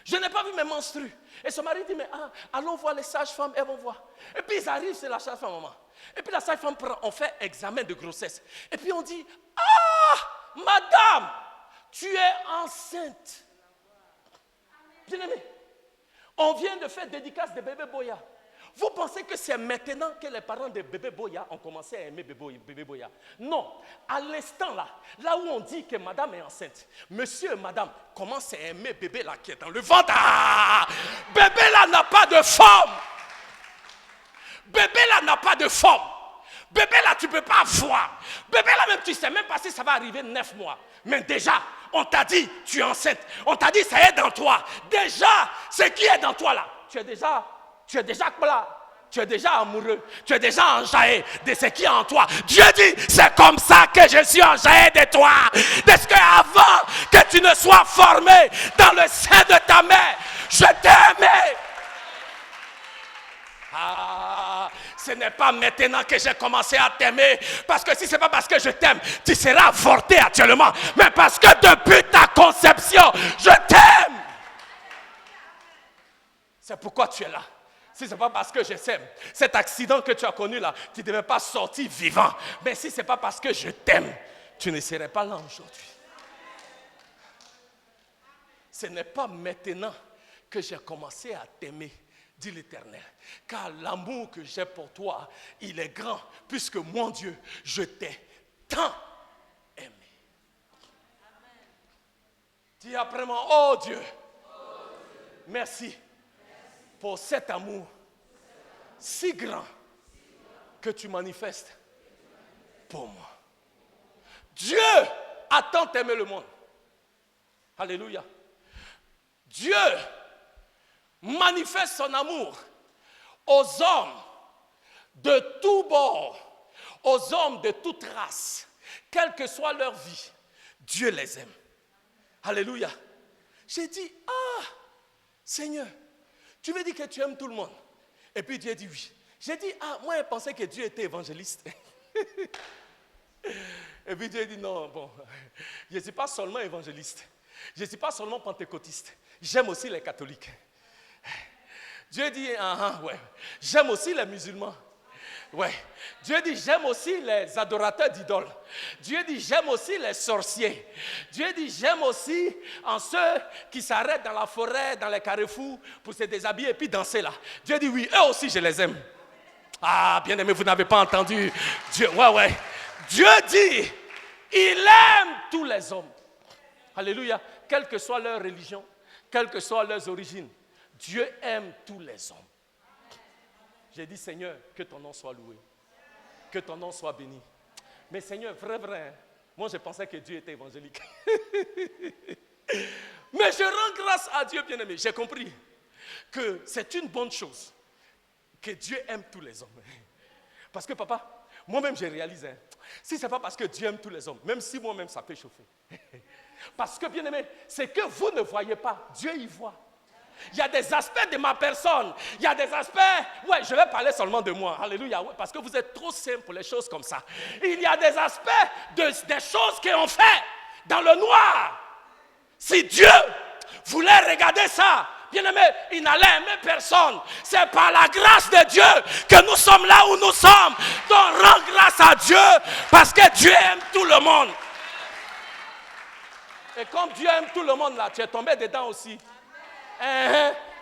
Je n'ai pas vu mes menstrues. Et son mari dit, mais allons voir les sages-femmes, elles vont voir. Et puis ils arrivent, c'est la sage-femme, maman. Et puis la sage-femme prend, on fait examen de grossesse. Et puis on dit, ah, madame, tu es enceinte. Bien-aimé, on vient de faire dédicace de bébé Boya. Vous pensez que c'est maintenant que les parents de bébé Boya ont commencé à aimer bébé Boya? Non, à l'instant là où on dit que madame est enceinte, monsieur et madame commencent à aimer bébé là qui est dans le ventre. Ah, bébé là n'a pas de forme. Bébé là n'a pas de forme. Bébé là tu ne peux pas voir. Bébé là même tu ne sais même pas si ça va arriver 9 mois. Mais déjà, on t'a dit tu es enceinte. On t'a dit ça est dans toi. Déjà, ce qui est dans toi là, tu es déjà plat. Tu es déjà amoureux. Tu es déjà enjaillé de ce qui est en toi. Dieu dit, c'est comme ça que je suis enjaillé de toi. Parce qu'avant que tu ne sois formé dans le sein de ta mère, je t'aimais. Ah, ce n'est pas maintenant que j'ai commencé à t'aimer. Parce que si ce n'est pas parce que je t'aime, tu seras avorté actuellement. Mais parce que depuis ta conception, je t'aime. C'est pourquoi tu es là. Si ce n'est pas parce que je t'aime, cet accident que tu as connu là, tu ne devais pas sortir vivant. Mais si ce n'est pas parce que je t'aime, tu ne serais pas là aujourd'hui. Ce n'est pas maintenant que j'ai commencé à t'aimer, dit l'Éternel. Car l'amour que j'ai pour toi, il est grand, puisque mon Dieu, je t'ai tant aimé. Dis après moi, oh Dieu, merci pour cet amour si grand que tu manifestes pour moi. Dieu a tant aimé le monde. Alléluia. Dieu manifeste son amour aux hommes de tous bords, aux hommes de toute race, quelle que soit leur vie. Dieu les aime. Alléluia. J'ai dit, Seigneur, tu veux dire que tu aimes tout le monde? Et puis Dieu dit oui. J'ai dit, moi je pensais que Dieu était évangéliste. Et puis Dieu dit non, bon, je ne suis pas seulement évangéliste. Je ne suis pas seulement pentecôtiste. J'aime aussi les catholiques. Dieu dit, ouais. J'aime aussi les musulmans. Ouais. Dieu dit, j'aime aussi les adorateurs d'idoles. Dieu dit, j'aime aussi les sorciers. Dieu dit, j'aime aussi ceux qui s'arrêtent dans la forêt, dans les carrefours, pour se déshabiller et puis danser là. Dieu dit, oui, eux aussi, je les aime. Ah, bien aimé, vous n'avez pas entendu. Dieu, ouais. Dieu dit, il aime tous les hommes. Alléluia. Quelle que soit leur religion, quelles que soient leurs origines, Dieu aime tous les hommes. J'ai dit, Seigneur, que ton nom soit loué. Que ton nom soit béni. Mais Seigneur, vrai, moi je pensais que Dieu était évangélique. Mais je rends grâce à Dieu, bien-aimé. J'ai compris que c'est une bonne chose que Dieu aime tous les hommes. Parce que papa, moi-même je réalise, si ce n'est pas parce que Dieu aime tous les hommes, même si moi-même ça peut chauffer. Parce que, bien-aimé, c'est que vous ne voyez pas, Dieu y voit. Il y a des aspects de ma personne. Il y a des aspects, je vais parler seulement de moi. Alléluia, parce que vous êtes trop simple pour les choses comme ça. Il y a des aspects, des choses qu'on fait dans le noir. Si Dieu voulait regarder ça, bien-aimé, il n'allait aimer personne. C'est par la grâce de Dieu que nous sommes là où nous sommes. Donc, rends grâce à Dieu parce que Dieu aime tout le monde. Et comme Dieu aime tout le monde là, tu es tombé dedans aussi.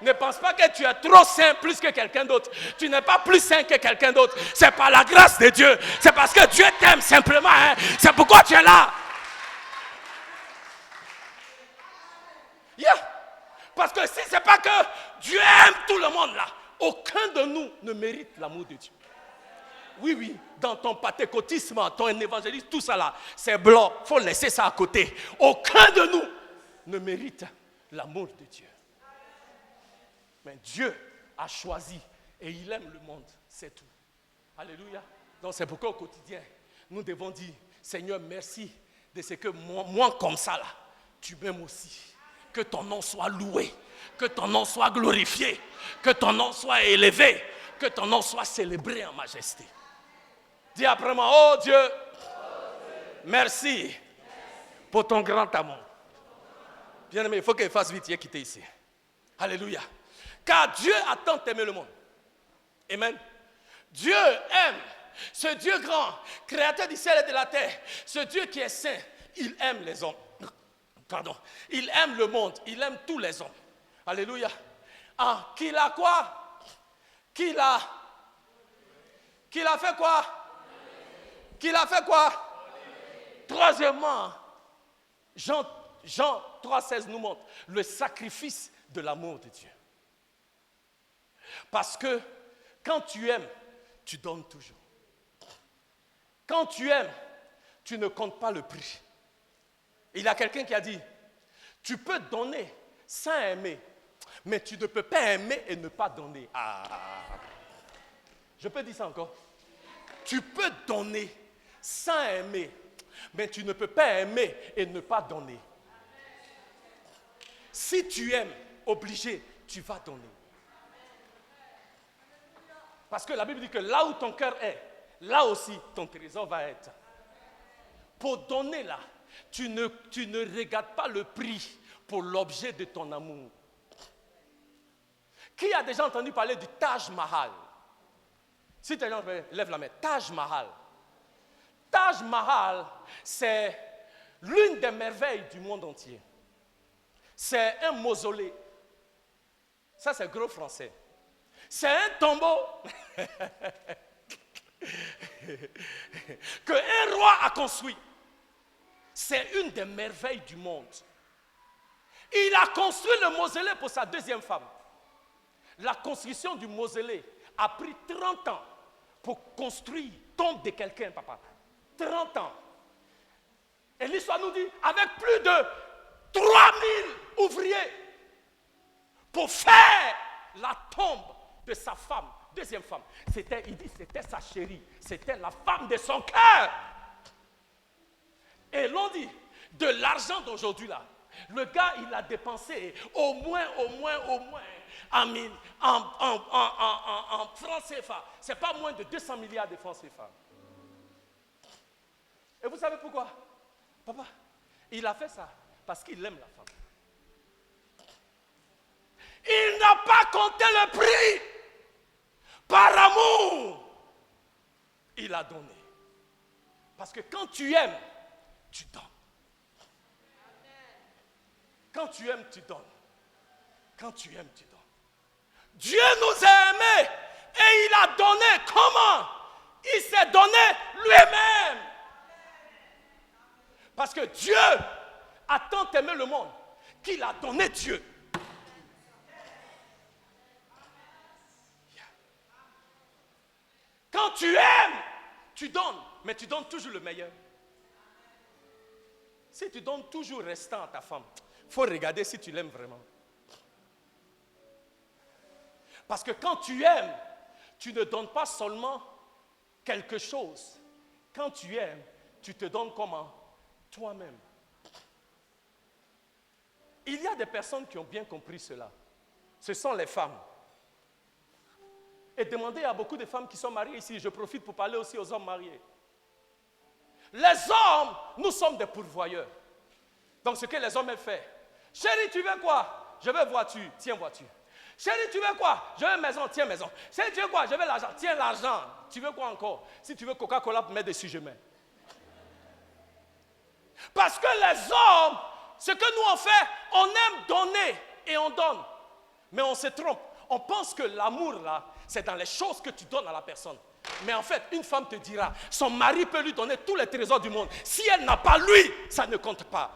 Ne pense pas que tu es trop saint plus que quelqu'un d'autre. Tu n'es pas plus saint que quelqu'un d'autre. C'est par la grâce de Dieu. C'est parce que Dieu t'aime simplement. C'est pourquoi tu es là. Parce que si ce n'est pas que Dieu aime tout le monde là, aucun de nous ne mérite l'amour de Dieu. Oui, dans ton pentecôtisme, ton évangélisme, tout ça là, c'est blanc. Il faut laisser ça à côté. Aucun de nous ne mérite l'amour de Dieu. Mais Dieu a choisi et il aime le monde, c'est tout. Alléluia. Donc c'est pourquoi au quotidien, nous devons dire, Seigneur, merci de ce que moi comme ça là, tu m'aimes aussi. Que ton nom soit loué, que ton nom soit glorifié, que ton nom soit élevé, que ton nom soit célébré en majesté. Dis après moi, oh Dieu, merci pour ton grand amour. Bien aimé, il faut qu'il fasse vite, il est quitté ici. Alléluia. Car Dieu a tant aimé le monde. Amen. Dieu aime. Ce Dieu grand, créateur du ciel et de la terre, ce Dieu qui est saint, il aime les hommes. Pardon. Il aime le monde. Il aime tous les hommes. Alléluia. Ah, qu'il a quoi? Qu'il a fait quoi? Qu'il a fait quoi? Troisièmement, Jean 3,16 nous montre le sacrifice de l'amour de Dieu. Parce que quand tu aimes, tu donnes toujours. Quand tu aimes, tu ne comptes pas le prix. Il y a quelqu'un qui a dit, tu peux donner sans aimer, mais tu ne peux pas aimer et ne pas donner. Je peux dire ça encore. Tu peux donner sans aimer, mais tu ne peux pas aimer et ne pas donner. Si tu aimes, obligé, tu vas donner. Parce que la Bible dit que là où ton cœur est, là aussi ton trésor va être. Pour donner là, tu ne regardes pas le prix pour l'objet de ton amour. Qui a déjà entendu parler du Taj Mahal? Si tu as déjà lève la main. Taj Mahal. Taj Mahal, c'est l'une des merveilles du monde entier. C'est un mausolée. Ça, c'est gros français. C'est un tombeau qu'un roi a construit. C'est une des merveilles du monde. Il a construit le mausolée pour sa deuxième femme. La construction du mausolée a pris 30 ans pour construire tombe de quelqu'un, papa. 30 ans. Et l'histoire nous dit, avec plus de 3000 ouvriers pour faire la tombe de sa femme, deuxième femme. Il dit c'était sa chérie, c'était la femme de son cœur. Et l'on dit, de l'argent d'aujourd'hui là, le gars il a dépensé au moins, en francs CFA. C'est pas moins de 200 milliards de francs CFA. Et vous savez pourquoi? Papa, il a fait ça parce qu'il aime la femme. Il n'a pas compté le prix. Par amour, il a donné. Parce que quand tu aimes, tu donnes. Quand tu aimes, tu donnes. Quand tu aimes, tu donnes. Dieu nous a aimés et il a donné. Comment? Il s'est donné lui-même. Parce que Dieu a tant aimé le monde qu'il a donné Dieu. Quand tu aimes, tu donnes, mais tu donnes toujours le meilleur. Si tu donnes toujours restant à ta femme, il faut regarder si tu l'aimes vraiment. Parce que quand tu aimes, tu ne donnes pas seulement quelque chose. Quand tu aimes, tu te donnes comment? Toi-même. Il y a des personnes qui ont bien compris cela. Ce sont les femmes. Et demandez à beaucoup de femmes qui sont mariées ici, je profite pour parler aussi aux hommes mariés. Les hommes, nous sommes des pourvoyeurs. Donc ce que les hommes font, chérie, tu veux quoi? Je veux voiture, tiens voiture. Chérie, tu veux quoi? Je veux maison, tiens maison. Chérie, tu veux quoi? Je veux l'argent, tiens l'argent. Tu veux quoi encore? Si tu veux Coca-Cola, mets dessus, je mets. Parce que les hommes, ce que nous on fait, on aime donner et on donne. Mais on se trompe. On pense que l'amour là, c'est dans les choses que tu donnes à la personne. Mais en fait, une femme te dira, son mari peut lui donner tous les trésors du monde. Si elle n'a pas lui, ça ne compte pas.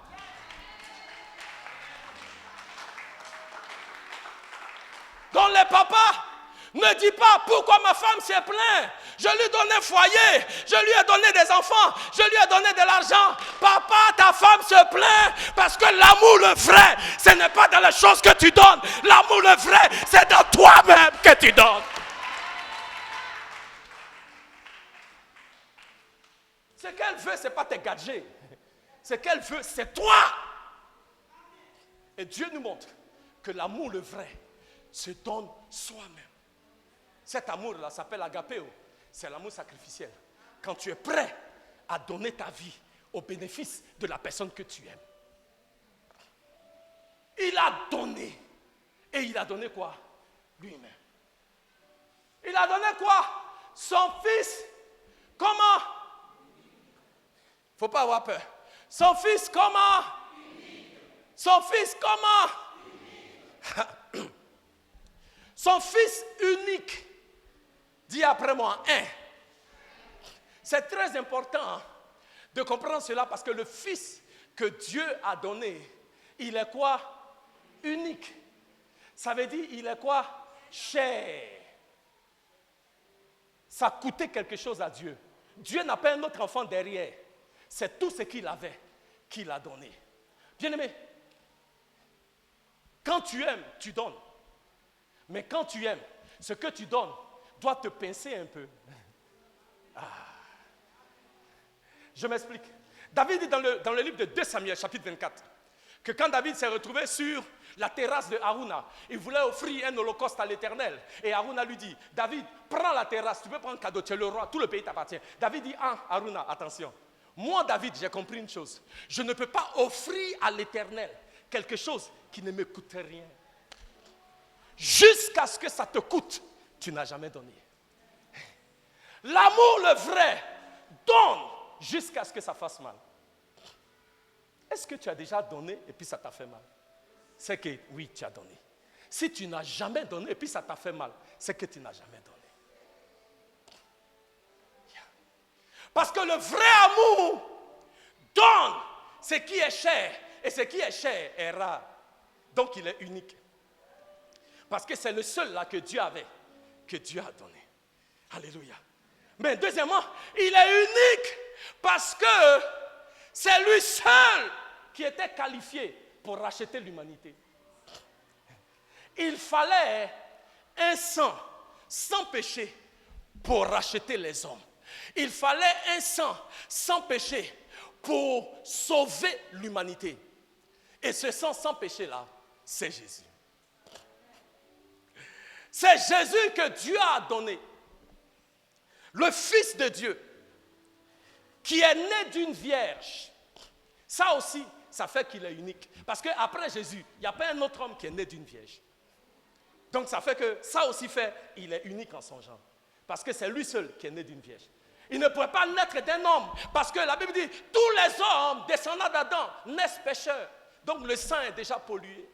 Donc les papas, ne dis pas pourquoi ma femme s'est plainte. Je lui ai donné un foyer, je lui ai donné des enfants, je lui ai donné de l'argent. Papa, ta femme se plaint parce que l'amour le vrai, ce n'est pas dans les choses que tu donnes. L'amour le vrai, c'est dans toi-même que tu donnes. Ce qu'elle veut, ce n'est pas tes gadgets. Ce qu'elle veut, c'est toi. Et Dieu nous montre que l'amour le vrai se donne soi-même. Cet amour-là s'appelle agapéo. C'est l'amour sacrificiel. Quand tu es prêt à donner ta vie au bénéfice de la personne que tu aimes. Il a donné. Et il a donné quoi? Lui-même. Il a donné quoi? Son fils. Comment? Il ne faut pas avoir peur. Son fils comment? Son fils comment? Son fils unique. Dis après moi, un. C'est très important de comprendre cela parce que le fils que Dieu a donné, il est quoi? Unique. Ça veut dire, il est quoi? Cher. Ça coûtait quelque chose à Dieu. Dieu n'a pas un autre enfant derrière. C'est tout ce qu'il avait qu'il a donné. Bien-aimé, quand tu aimes, tu donnes. Mais quand tu aimes, ce que tu donnes doit te pincer un peu. Je m'explique. David dit dans le livre de 2 Samuel, chapitre 24, que quand David s'est retrouvé sur la terrasse de Harouna, il voulait offrir un holocauste à l'Éternel. Et Harouna lui dit, David, prends la terrasse, tu peux prendre cadeau, tu es le roi, tout le pays t'appartient. David dit, Harouna, attention. Moi, David, j'ai compris une chose. Je ne peux pas offrir à l'Éternel quelque chose qui ne me coûte rien. Jusqu'à ce que ça te coûte, tu n'as jamais donné. L'amour, le vrai, donne jusqu'à ce que ça fasse mal. Est-ce que tu as déjà donné et puis ça t'a fait mal? C'est que oui, tu as donné. Si tu n'as jamais donné et puis ça t'a fait mal, c'est que tu n'as jamais donné. Parce que le vrai amour donne ce qui est cher. Et ce qui est cher est rare. Donc il est unique. Parce que c'est le seul là que Dieu avait, que Dieu a donné. Alléluia. Mais deuxièmement, il est unique parce que c'est lui seul qui était qualifié pour racheter l'humanité. Il fallait un sang sans péché pour racheter les hommes. Il fallait un sang sans péché pour sauver l'humanité. Et ce sang sans péché-là, c'est Jésus. C'est Jésus que Dieu a donné. Le Fils de Dieu, qui est né d'une vierge. Ça aussi, ça fait qu'il est unique. Parce qu'après Jésus, il n'y a pas un autre homme qui est né d'une vierge. Donc ça fait que ça aussi fait, il est unique en son genre. Parce que c'est lui seul qui est né d'une vierge. Il ne pouvait pas naître d'un homme. Parce que la Bible dit, tous les hommes descendants d'Adam naissent pécheurs. Donc le sang est déjà pollué.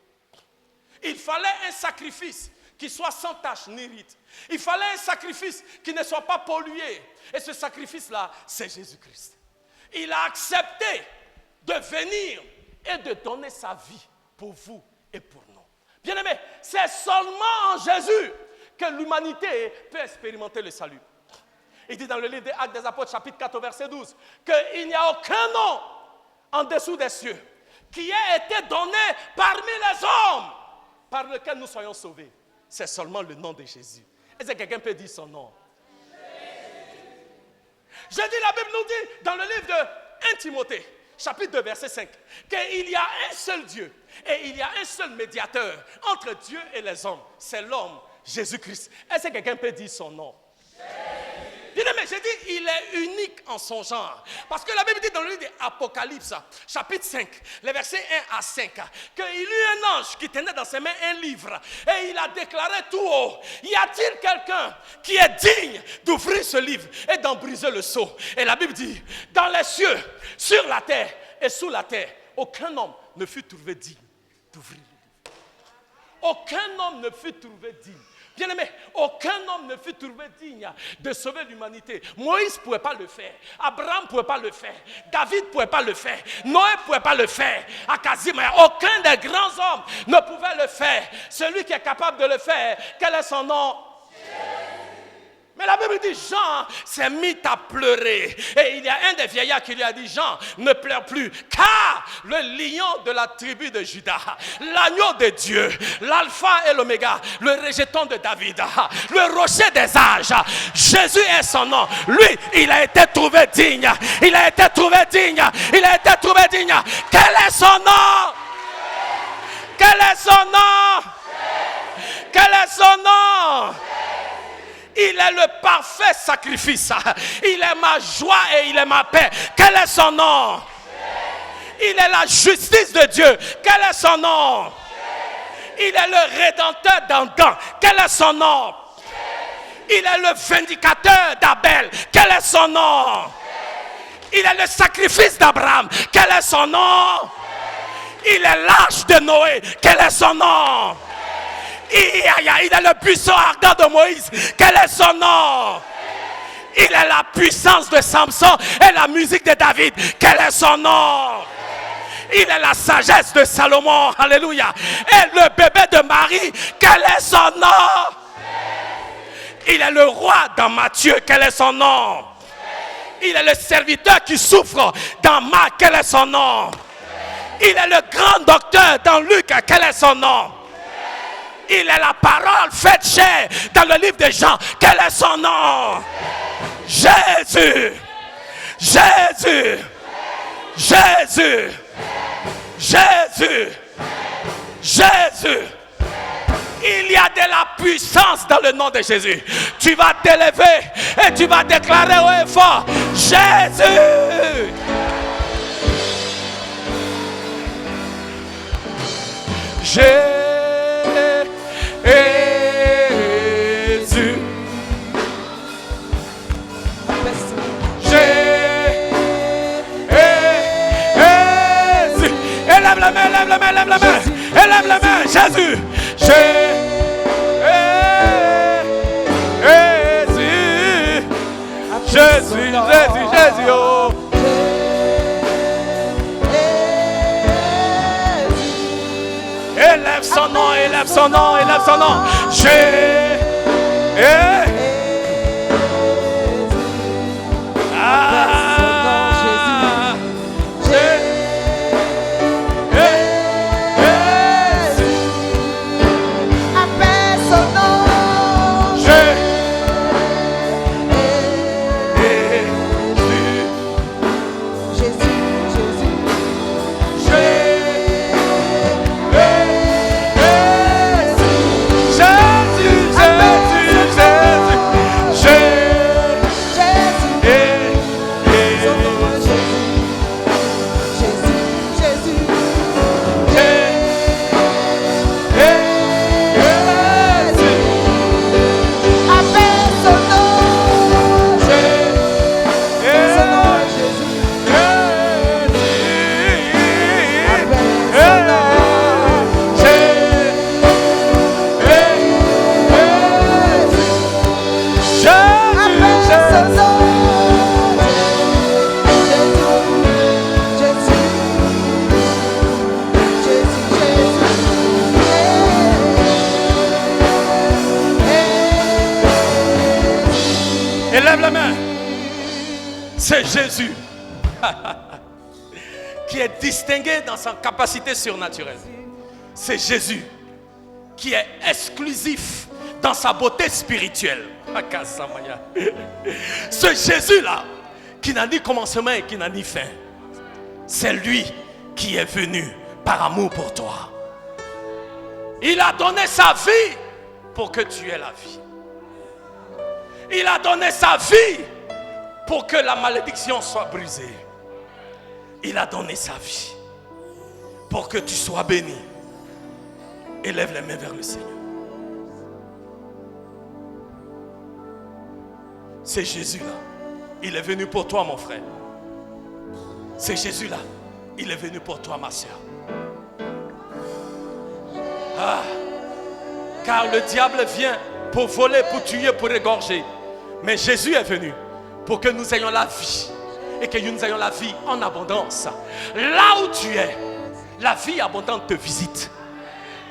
Il fallait un sacrifice qui soit sans tache ni ride. Il fallait un sacrifice qui ne soit pas pollué. Et ce sacrifice-là, c'est Jésus-Christ. Il a accepté de venir et de donner sa vie pour vous et pour nous. Bien-aimés, c'est seulement en Jésus que l'humanité peut expérimenter le salut. Il dit dans le livre des Actes des Apôtres, chapitre 4, verset 12, qu'il n'y a aucun nom en dessous des cieux qui ait été donné parmi les hommes par lequel nous soyons sauvés. C'est seulement le nom de Jésus. Est-ce que quelqu'un peut dire son nom? Je dis, la Bible nous dit dans le livre de 1 Timothée, chapitre 2, verset 5, qu'il y a un seul Dieu et il y a un seul médiateur entre Dieu et les hommes. C'est l'homme, Jésus-Christ. Est-ce que quelqu'un peut dire son nom? Bien-aimé, j'ai dit, il est unique en son genre. Parce que la Bible dit dans le livre d'Apocalypse, chapitre 5, les versets 1 à 5, qu'il y eut un ange qui tenait dans ses mains un livre et il a déclaré tout haut, y a-t-il quelqu'un qui est digne d'ouvrir ce livre et d'en briser le sceau? Et la Bible dit, dans les cieux, sur la terre et sous la terre, aucun homme ne fut trouvé digne d'ouvrir le livre. Aucun homme ne fut trouvé digne. Bien-aimé, aucun homme ne fut trouvé digne de sauver l'humanité. Moïse ne pouvait pas le faire. Abraham ne pouvait pas le faire. David ne pouvait pas le faire. Noé ne pouvait pas le faire. Akazim, aucun des grands hommes ne pouvait le faire. Celui qui est capable de le faire, quel est son nom? Mais la Bible dit, Jean s'est mis à pleurer. Et il y a un des vieillards qui lui a dit, Jean, ne pleure plus, car le lion de la tribu de Juda, l'agneau de Dieu, l'alpha et l'oméga, le rejeton de David, le rocher des âges, Jésus est son nom. Lui, il a été trouvé digne. Il a été trouvé digne. Il a été trouvé digne. Quel est son nom? Quel est son nom? Quel est son nom? Il est le parfait sacrifice. Il est ma joie et il est ma paix. Quel est son nom? Il est la justice de Dieu. Quel est son nom? Il est le rédempteur d'Adam. Quel est son nom? Il est le vindicateur d'Abel. Quel est son nom? Il est le sacrifice d'Abraham. Quel est son nom? Il est l'ange de Noé. Quel est son nom? Il est le buisson ardent de Moïse. Quel est son nom? Il est la puissance de Samson et la musique de David. Quel est son nom? Il est la sagesse de Salomon. Alléluia. Et le bébé de Marie. Quel est son nom? Il est le roi dans Matthieu. Quel est son nom? Il est le serviteur qui souffre dans Marc. Quel est son nom? Il est le grand docteur dans Luc. Quel est son nom? Il est la parole faite chair dans le livre de Jean. Quel est son nom? Jésus. Jésus. Jésus. Jésus. Jésus. Il y a de la puissance dans le nom de Jésus. Tu vas t'élever et tu vas déclarer haut et fort: Jésus. Jésus. Élève la main, élève la main, élève la main. Élève la main, Jésus. Jésus. Jésus, Jésus, Jésus, oh. Élève son nom, élève son nom, élève son nom. Jésus. Élève la main. C'est Jésus qui est distingué dans sa capacité surnaturelle. C'est Jésus qui est exclusif dans sa beauté spirituelle. Ce Jésus-là qui n'a ni commencement et qui n'a ni fin. C'est lui qui est venu par amour pour toi. Il a donné sa vie pour que tu aies la vie. Il a donné sa vie pour que la malédiction soit brisée. Il a donné sa vie pour que tu sois béni. Élève les mains vers le Seigneur. C'est Jésus-là. Il est venu pour toi, mon frère. C'est Jésus-là. Il est venu pour toi, ma soeur. Ah, car le diable vient pour voler, pour tuer, pour égorger. Mais Jésus est venu pour que nous ayons la vie et que nous ayons la vie en abondance. Là où tu es, la vie abondante te visite.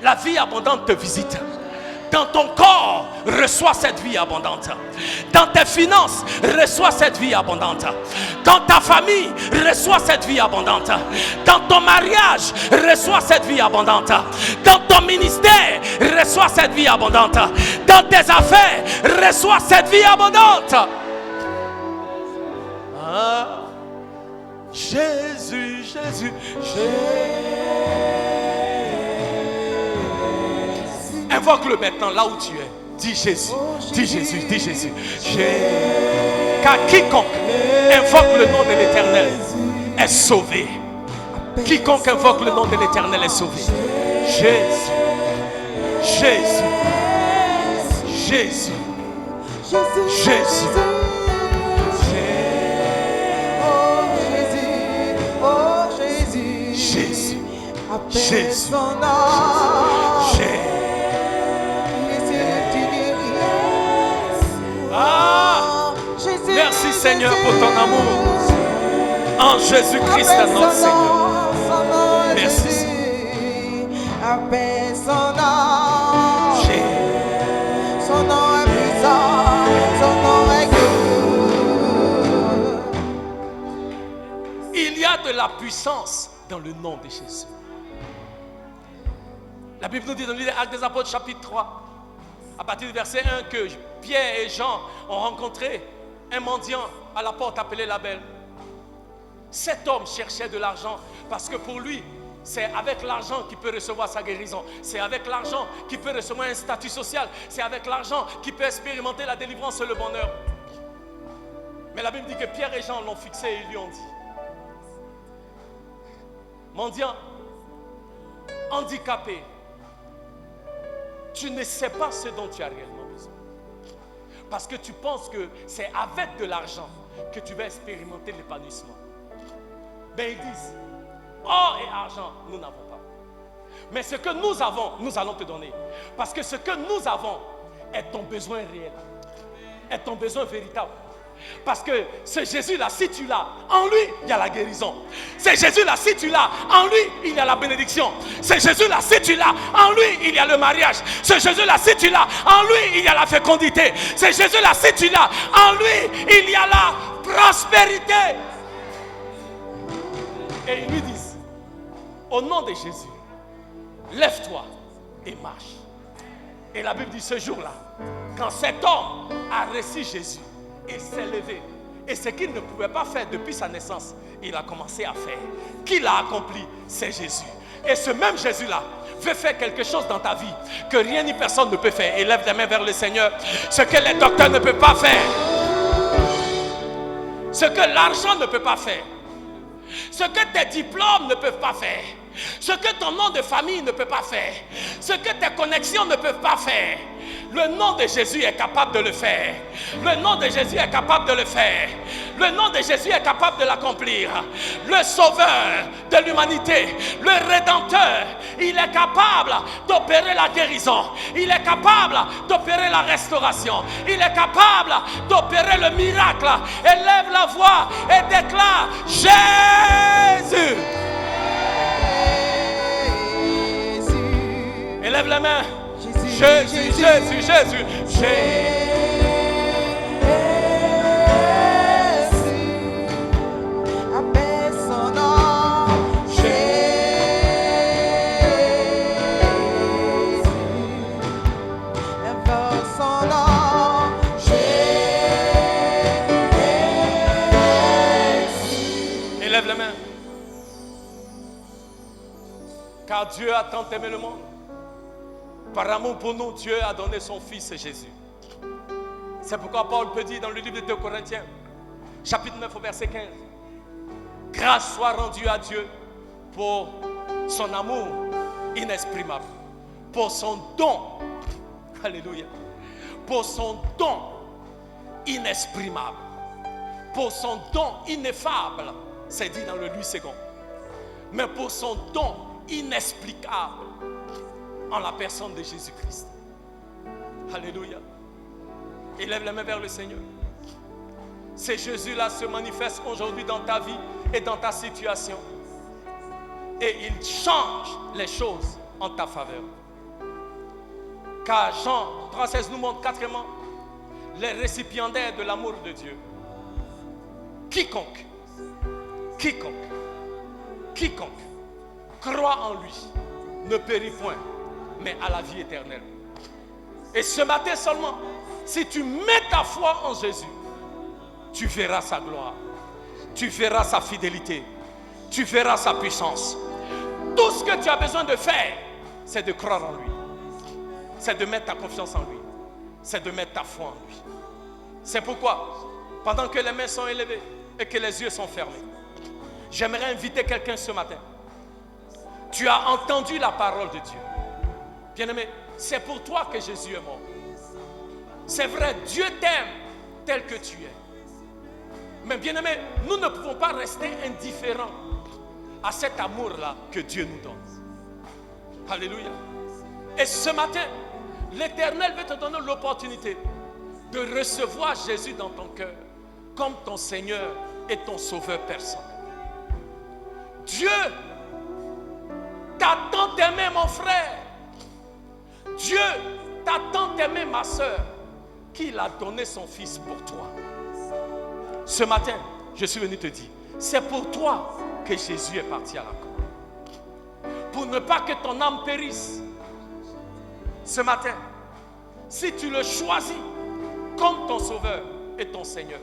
La vie abondante te visite. Dans ton corps, reçois cette vie abondante. Dans tes finances, reçois cette vie abondante. Dans ta famille, reçois cette vie abondante. Dans ton mariage, reçois cette vie abondante. Dans ton ministère, reçois cette vie abondante. Dans tes affaires, reçois cette vie abondante. Ah, Jésus, Jésus, Jésus. Invoque-le maintenant là où tu es. Dis Jésus, dis Jésus, dis Jésus. Car quiconque invoque le nom de l'Éternel est sauvé. Quiconque invoque le nom de l'Éternel est sauvé. Jésus, Jésus, Jésus, Jésus. Jésus. son nom. Ah, Jésus, merci Seigneur pour ton Jésus. amour. En Jésus-Christ, Appelle notre son Seigneur. nom, son nom est Merci, Jésus. Appelle son nom. Son nom est puissant, son nom est good. Il y a de la puissance dans le nom de Jésus. La Bible nous dit dans le livre des Actes des Apôtres, chapitre 3, à partir du verset 1, que Pierre et Jean ont rencontré un mendiant à la porte appelé la Belle. Cet homme cherchait de l'argent parce que pour lui, c'est avec l'argent qu'il peut recevoir sa guérison. C'est avec l'argent qu'il peut recevoir un statut social. C'est avec l'argent qu'il peut expérimenter la délivrance et le bonheur. Mais la Bible dit que Pierre et Jean l'ont fixé et ils lui ont dit: mendiant, handicapé, tu ne sais pas ce dont tu as réellement besoin. Parce que tu penses que c'est avec de l'argent que tu vas expérimenter l'épanouissement. Ben ils disent: or et argent, nous n'avons pas. Mais ce que nous avons, nous allons te donner. Parce que ce que nous avons est ton besoin réel. Est ton besoin véritable. Parce que ce Jésus-là, si tu l'as, en lui, il y a la guérison. Ce Jésus-là, si tu l'as, en lui, il y a la bénédiction. Ce Jésus-là, si tu l'as, en lui, il y a le mariage. Ce Jésus-là, si tu l'as, en lui, il y a la fécondité. Ce Jésus-là, si tu l'as, en lui, il y a la prospérité. Et ils lui disent: au nom de Jésus, lève-toi et marche. Et la Bible dit ce jour-là, quand cet homme a reçu Jésus, il s'est levé. Et ce qu'il ne pouvait pas faire depuis sa naissance, il a commencé à faire. Qui l'a accompli? C'est Jésus. Et ce même Jésus-là veut faire quelque chose dans ta vie que rien ni personne ne peut faire. Élève les mains vers le Seigneur. Ce que les docteurs ne peuvent pas faire. Ce que l'argent ne peut pas faire. Ce que tes diplômes ne peuvent pas faire. Ce que ton nom de famille ne peut pas faire. Ce que tes connexions ne peuvent pas faire. Le nom de Jésus est capable de le faire. Le nom de Jésus est capable de le faire. Le nom de Jésus est capable de l'accomplir. Le sauveur de l'humanité, le rédempteur, il est capable d'opérer la guérison. Il est capable d'opérer la restauration. Il est capable d'opérer le miracle. Élève la voix et déclare: Jésus. Élève les mains. Jésus, Jésus, Jésus, Jésus. Appelle son nom. Jésus. Invoque son nom. Jésus. Élève les mains. Car Dieu a tant aimé le monde. Par amour pour nous, Dieu a donné son Fils Jésus. C'est pourquoi Paul peut dire dans le livre de 2 Corinthiens, chapitre 9 au verset 15, grâce soit rendue à Dieu pour son amour inexprimable, pour son don, alléluia, pour son don inexprimable, pour son don ineffable, c'est dit dans le Louis II, mais pour son don inexplicable, en la personne de Jésus-Christ. Alléluia. Élève les mains vers le Seigneur. Ce Jésus-là se manifeste aujourd'hui dans ta vie et dans ta situation. Et il change les choses en ta faveur. Car Jean 3,16 nous montre quatrièmement les récipiendaires de l'amour de Dieu. Quiconque croit en lui ne périt point, mais à la vie éternelle. Et ce matin seulement, si tu mets ta foi en Jésus, tu verras sa gloire, tu verras sa fidélité, tu verras sa puissance. Tout ce que tu as besoin de faire, c'est de croire en lui, c'est de mettre ta confiance en lui, c'est de mettre ta foi en lui. C'est pourquoi, pendant que les mains sont élevées et que les yeux sont fermés, j'aimerais inviter quelqu'un ce matin. Tu as entendu la parole de Dieu. Bien-aimé, c'est pour toi que Jésus est mort. C'est vrai, Dieu t'aime tel que tu es. Mais bien-aimé, nous ne pouvons pas rester indifférents à cet amour-là que Dieu nous donne. Alléluia. Et ce matin, l'Éternel veut te donner l'opportunité de recevoir Jésus dans ton cœur comme ton Seigneur et ton Sauveur personnel. Dieu t'a tant aimé, mon frère. Dieu t'a tant aimé, ma soeur, qu'il a donné son Fils pour toi. Ce matin, je suis venu te dire, c'est pour toi que Jésus est parti à la croix. Pour ne pas que ton âme périsse. Ce matin, si tu le choisis comme ton Sauveur et ton Seigneur,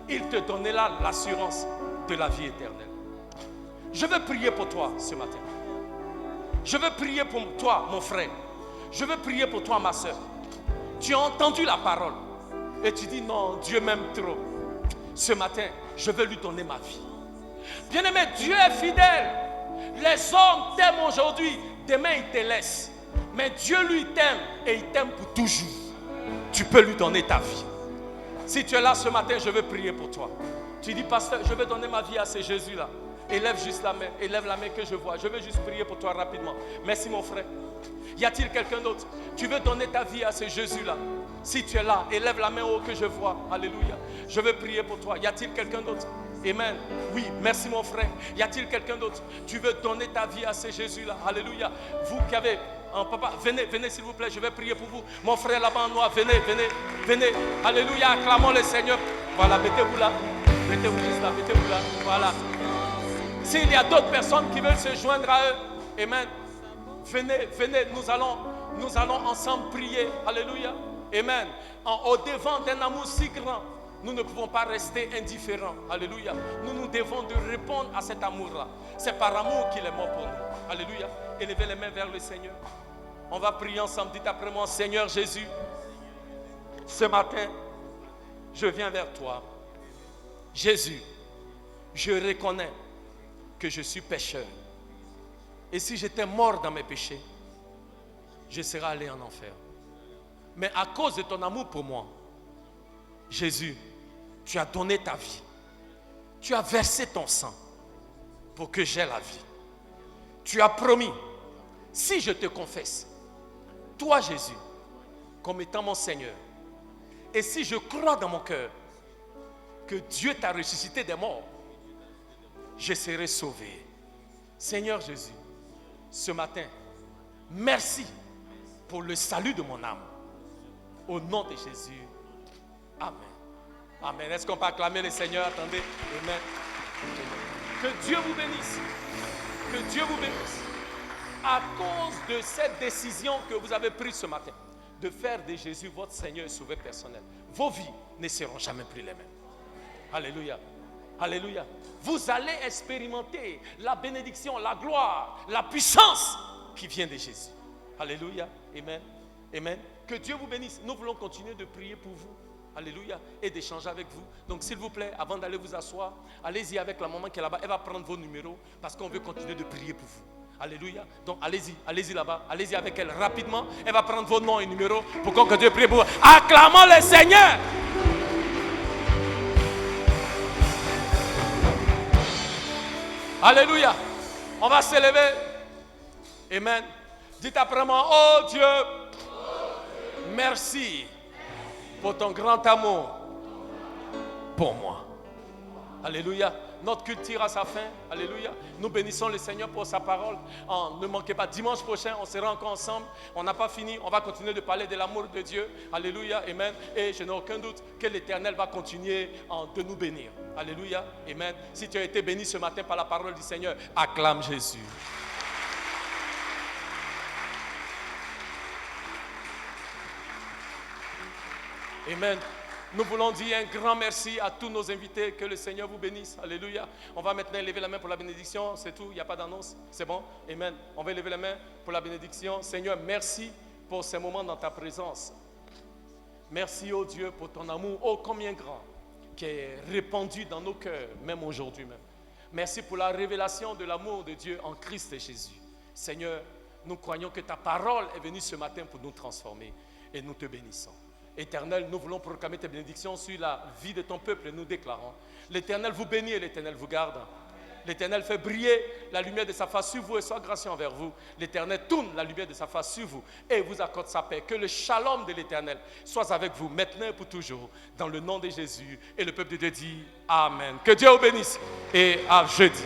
il te donnera l'assurance de la vie éternelle. Je veux prier pour toi ce matin. Je veux prier pour toi, mon frère. Je veux prier pour toi, ma soeur. Tu as entendu la parole et tu dis non, Dieu m'aime trop. Ce matin, je veux lui donner ma vie. Bien-aimé, Dieu est fidèle. Les hommes t'aiment aujourd'hui, demain ils te laissent. Mais Dieu lui t'aime et il t'aime pour toujours. Tu peux lui donner ta vie. Si tu es là ce matin, je veux prier pour toi. Tu dis, pasteur, je veux donner ma vie à ce Jésus-là. Élève juste la main, élève la main que je vois. Je veux juste prier pour toi rapidement. Merci mon frère. Y a-t-il quelqu'un d'autre? Tu veux donner ta vie à ce Jésus-là? Si tu es là, élève la main haut que je vois. Alléluia. Je veux prier pour toi. Y a-t-il quelqu'un d'autre? Amen. Oui, merci mon frère. Y a-t-il quelqu'un d'autre? Tu veux donner ta vie à ce Jésus-là? Alléluia. Vous qui avez un papa, venez s'il vous plaît, je vais prier pour vous. Mon frère là-bas en noir, venez. Alléluia, acclamons le Seigneur. Voilà, mettez-vous là. Mettez-vous juste là, mettez-vous là. Voilà. S'il y a d'autres personnes qui veulent se joindre à eux, amen. Venez, nous allons ensemble prier. Alléluia. Amen. Au devant d'un amour si grand, nous ne pouvons pas rester indifférents. Alléluia. Nous devons de répondre à cet amour-là. C'est par amour qu'il est mort pour nous. Alléluia. Élevez les mains vers le Seigneur. On va prier ensemble. Dites après moi, Seigneur Jésus, ce matin, je viens vers toi. Jésus, je reconnais que je suis pécheur. Et si j'étais mort dans mes péchés, je serais allé en enfer. Mais à cause de ton amour pour moi, Jésus, tu as donné ta vie. Tu as versé ton sang pour que j'aie la vie. Tu as promis, si je te confesse, toi Jésus, comme étant mon Seigneur, et si je crois dans mon cœur que Dieu t'a ressuscité des morts, je serai sauvé. Seigneur Jésus, ce matin, merci pour le salut de mon âme. Au nom de Jésus, amen. Amen. Est-ce qu'on peut acclamer le Seigneur? Attendez. Amen. Que Dieu vous bénisse. Que Dieu vous bénisse. À cause de cette décision que vous avez prise ce matin, de faire de Jésus votre Seigneur et Sauveur personnel, vos vies ne seront jamais plus les mêmes. Alléluia. Alléluia. Vous allez expérimenter la bénédiction, la gloire, la puissance qui vient de Jésus. Alléluia. Amen. Amen. Que Dieu vous bénisse. Nous voulons continuer de prier pour vous. Alléluia. Et d'échanger avec vous. Donc s'il vous plaît, avant d'aller vous asseoir, allez-y avec la maman qui est là-bas. Elle va prendre vos numéros parce qu'on veut continuer de prier pour vous. Alléluia. Donc allez-y là-bas. Allez-y avec elle rapidement. Elle va prendre vos noms et numéros pour qu'on Dieu prie pour vous. Acclamons le Seigneur. Alléluia. On va s'élever. Amen. Dites après moi, oh Dieu, merci pour ton grand amour pour moi. Alléluia. Notre culte tire à sa fin. Alléluia. Nous bénissons le Seigneur pour sa parole. Ne manquez pas, dimanche prochain, on sera encore ensemble. On n'a pas fini. On va continuer de parler de l'amour de Dieu. Alléluia. Amen. Et je n'ai aucun doute que l'Éternel va continuer de nous bénir. Alléluia. Amen. Si tu as été béni ce matin par la parole du Seigneur, acclame Jésus. Amen. Nous voulons dire un grand merci à tous nos invités. Que le Seigneur vous bénisse. Alléluia. On va maintenant lever la main pour la bénédiction. C'est tout. Il n'y a pas d'annonce. C'est bon. Amen. On va lever la main pour la bénédiction. Seigneur, merci pour ces moments dans ta présence. Merci, oh Dieu, pour ton amour, oh combien grand, qui est répandu dans nos cœurs, même aujourd'hui même. Merci pour la révélation de l'amour de Dieu en Christ et Jésus. Seigneur, nous croyons que ta parole est venue ce matin pour nous transformer et nous te bénissons. Éternel, nous voulons proclamer tes bénédictions sur la vie de ton peuple et nous déclarons: l'Éternel vous bénit et l'Éternel vous garde. L'Éternel fait briller la lumière de sa face sur vous et soit gracieux envers vous. L'Éternel tourne la lumière de sa face sur vous et vous accorde sa paix. Que le shalom de l'Éternel soit avec vous maintenant et pour toujours. Dans le nom de Jésus. Et le peuple de Dieu dit Amen. Que Dieu vous bénisse et à jeudi.